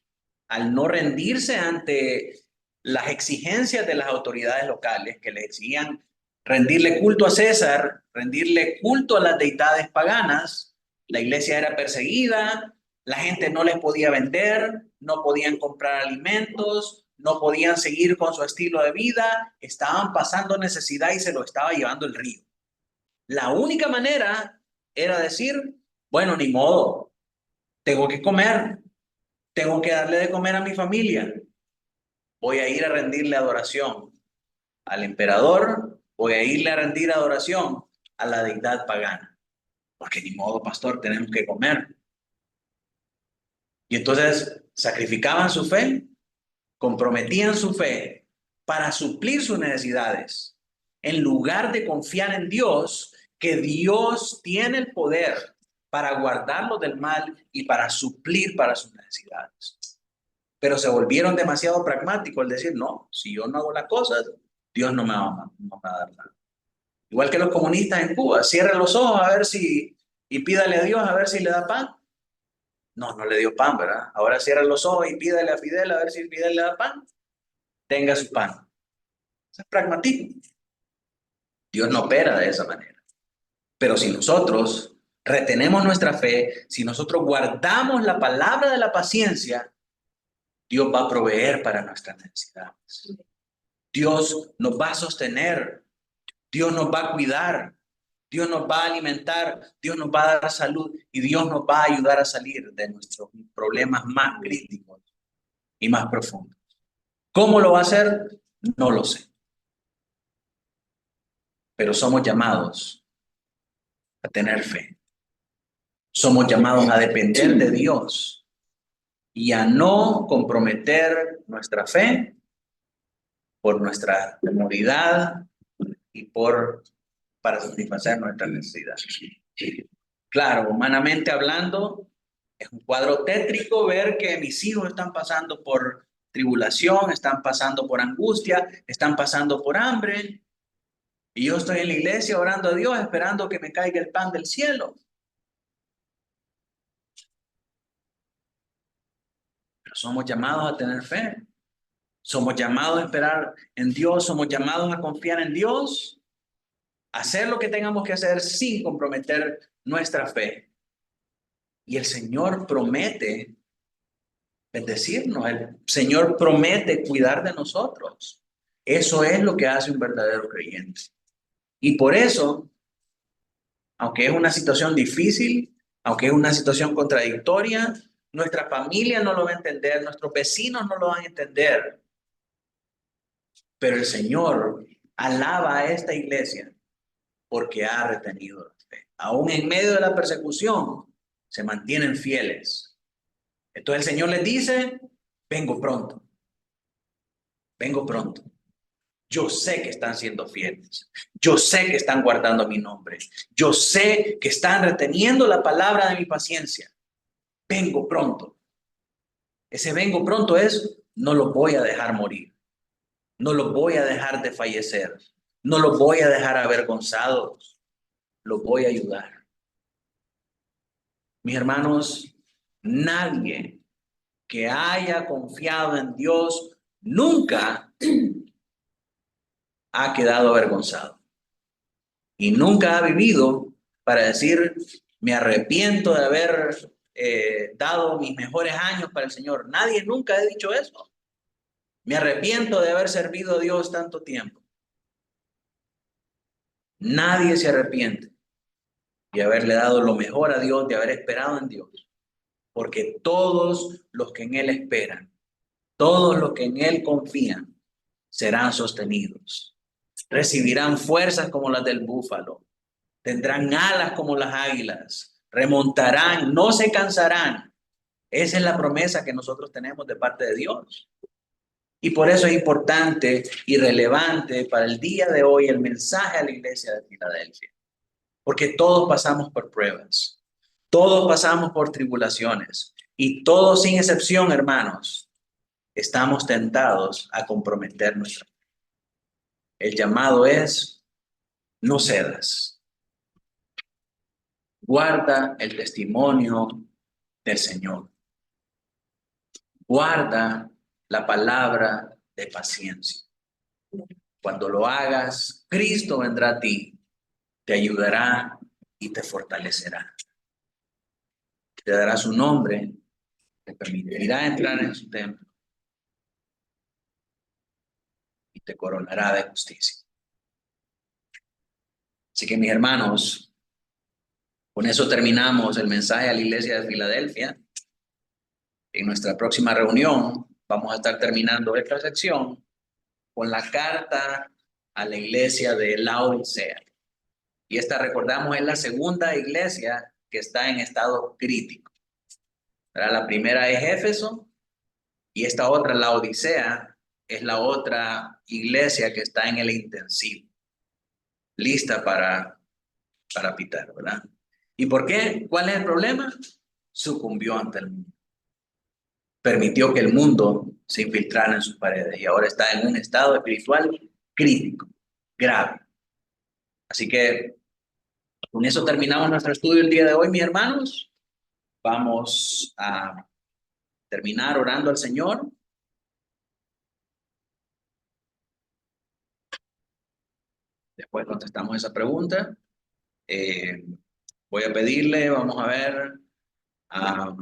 al no rendirse ante las exigencias de las autoridades locales que le exigían rendirle culto a César, rendirle culto a las deidades paganas, la iglesia era perseguida, la gente no les podía vender, no podían comprar alimentos, no podían seguir con su estilo de vida, estaban pasando necesidad y se lo estaba llevando el río. La única manera era decir, bueno, ni modo, tengo que comer, tengo que darle de comer a mi familia, voy a ir a rendirle adoración al emperador, voy a irle a rendir adoración a la deidad pagana, porque ni modo, pastor, tenemos que comer. Y entonces sacrificaban su fe, comprometían su fe para suplir sus necesidades, en lugar de confiar en Dios, que Dios tiene el poder para guardarlos del mal y para suplir para sus necesidades. Pero se volvieron demasiado pragmáticos al decir, no, si yo no hago las cosas, Dios no me va a dar nada. Igual que los comunistas en Cuba, cierren los ojos a ver si, y pídale a Dios a ver si le da pan. No, no le dio pan, ¿verdad? Ahora cierra los ojos y pídale a Fidel a ver si Fidel le da pan. Tenga su pan. Eso es pragmatismo. Dios no opera de esa manera. Pero si nosotros retenemos nuestra fe, si nosotros guardamos la palabra de la paciencia, Dios va a proveer para nuestras necesidades. Dios nos va a sostener. Dios nos va a cuidar. Dios nos va a alimentar, Dios nos va a dar salud y Dios nos va a ayudar a salir de nuestros problemas más críticos y más profundos. ¿Cómo lo va a hacer? No lo sé. Pero somos llamados a tener fe. Somos llamados a depender de Dios y a no comprometer nuestra fe por nuestra comodidad y para satisfacer nuestras necesidades. Claro, humanamente hablando, es un cuadro tétrico ver que mis hijos están pasando por tribulación, están pasando por angustia, están pasando por hambre, y yo estoy en la iglesia orando a Dios, esperando que me caiga el pan del cielo. Pero somos llamados a tener fe. Somos llamados a esperar en Dios, somos llamados a confiar en Dios, hacer lo que tengamos que hacer sin comprometer nuestra fe. Y el Señor promete bendecirnos, el Señor promete cuidar de nosotros. Eso es lo que hace un verdadero creyente. Y por eso, aunque es una situación difícil, aunque es una situación contradictoria, nuestra familia no lo va a entender, nuestros vecinos no lo van a entender. Pero el Señor alaba a esta iglesia porque ha retenido la fe. Aún en medio de la persecución, se mantienen fieles. Entonces el Señor les dice, vengo pronto. Vengo pronto. Yo sé que están siendo fieles. Yo sé que están guardando mi nombre. Yo sé que están reteniendo la palabra de mi paciencia. Vengo pronto. Ese vengo pronto es, no los voy a dejar morir. No los voy a dejar de fallecer. No los voy a dejar avergonzados. Los voy a ayudar. Mis hermanos, nadie que haya confiado en Dios nunca ha quedado avergonzado. Y nunca ha vivido para decir, me arrepiento de haber dado mis mejores años para el Señor. Nadie nunca ha dicho eso. Me arrepiento de haber servido a Dios tanto tiempo. Nadie se arrepiente de haberle dado lo mejor a Dios, de haber esperado en Dios. Porque todos los que en Él esperan, todos los que en Él confían, serán sostenidos. Recibirán fuerzas como las del búfalo. Tendrán alas como las águilas. Remontarán, no se cansarán. Esa es la promesa que nosotros tenemos de parte de Dios. Y por eso es importante y relevante para el día de hoy el mensaje a la iglesia de Filadelfia. Porque todos pasamos por pruebas, todos pasamos por tribulaciones y todos sin excepción, hermanos, estamos tentados a comprometer nuestra fe. El llamado es: no cedas. Guarda el testimonio del Señor. Guarda la palabra de paciencia. Cuando lo hagas, Cristo vendrá a ti, te ayudará y te fortalecerá. Te dará su nombre, te permitirá entrar en su templo y te coronará de justicia. Así que, mis hermanos, con eso terminamos el mensaje a la iglesia de Filadelfia. En nuestra próxima reunión vamos a estar terminando esta sección con la carta a la iglesia de Laodicea. Y esta, recordamos, es la segunda iglesia que está en estado crítico. La primera es Éfeso y esta otra, Laodicea, es la otra iglesia que está en el intensivo, lista para pitar, ¿verdad? ¿Y por qué? ¿Cuál es el problema? Sucumbió ante el mundo. Permitió que el mundo se infiltrara en sus paredes y ahora está en un estado espiritual crítico, grave. Así que con eso terminamos nuestro estudio el día de hoy, mis hermanos. Vamos a terminar orando al Señor. Después contestamos esa pregunta. Voy a pedirle, vamos a ver, a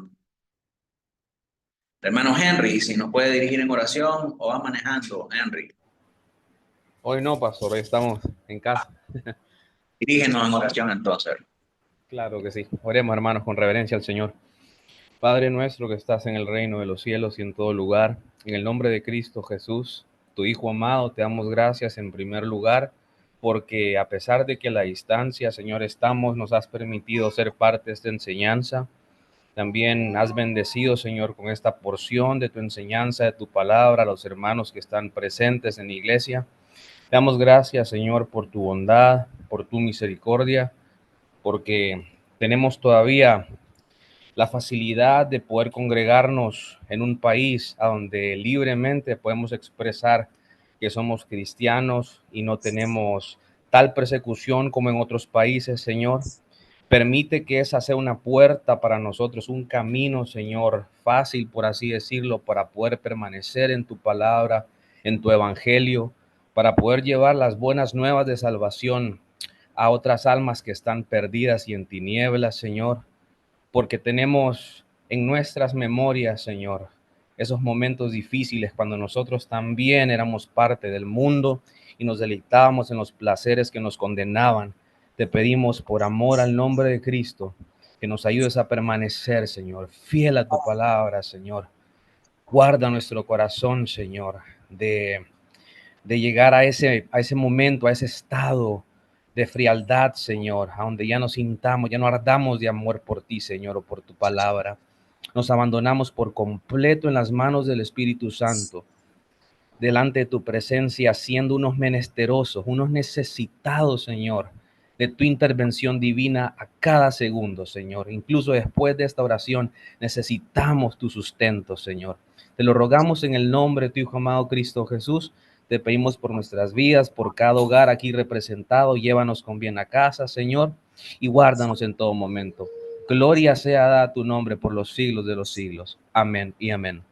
hermano Henry, si nos puede dirigir en oración o va manejando, Henry. Hoy no, pastor, hoy estamos en casa. Dirígenos en oración entonces. Claro que sí. Oremos, hermanos, con reverencia al Señor. Padre nuestro que estás en el reino de los cielos y en todo lugar, en el nombre de Cristo Jesús, tu Hijo amado, te damos gracias en primer lugar, porque a pesar de que a la distancia, Señor, estamos, nos has permitido ser parte de esta enseñanza. También has bendecido, Señor, con esta porción de tu enseñanza, de tu palabra, a los hermanos que están presentes en la iglesia. Te damos gracias, Señor, por tu bondad, por tu misericordia, porque tenemos todavía la facilidad de poder congregarnos en un país a donde libremente podemos expresar que somos cristianos y no tenemos tal persecución como en otros países, Señor. Permite que esa sea una puerta para nosotros, un camino, Señor, fácil, por así decirlo, para poder permanecer en tu palabra, en tu evangelio, para poder llevar las buenas nuevas de salvación a otras almas que están perdidas y en tinieblas, Señor, porque tenemos en nuestras memorias, Señor, esos momentos difíciles cuando nosotros también éramos parte del mundo y nos deleitábamos en los placeres que nos condenaban. Te pedimos por amor al nombre de Cristo que nos ayudes a permanecer, Señor, fiel a tu palabra, Señor. Guarda nuestro corazón, Señor, de llegar a ese momento, a ese estado de frialdad, Señor, a donde ya nos sintamos, ya no ardamos de amor por ti, Señor, o por tu palabra. Nos abandonamos por completo en las manos del Espíritu Santo, delante de tu presencia, siendo unos menesterosos, unos necesitados, Señor, de tu intervención divina a cada segundo, Señor. Incluso después de esta oración, necesitamos tu sustento, Señor. Te lo rogamos en el nombre de tu Hijo amado Cristo Jesús. Te pedimos por nuestras vidas, por cada hogar aquí representado. Llévanos con bien a casa, Señor, y guárdanos en todo momento. Gloria sea dada a tu nombre por los siglos de los siglos. Amén y amén.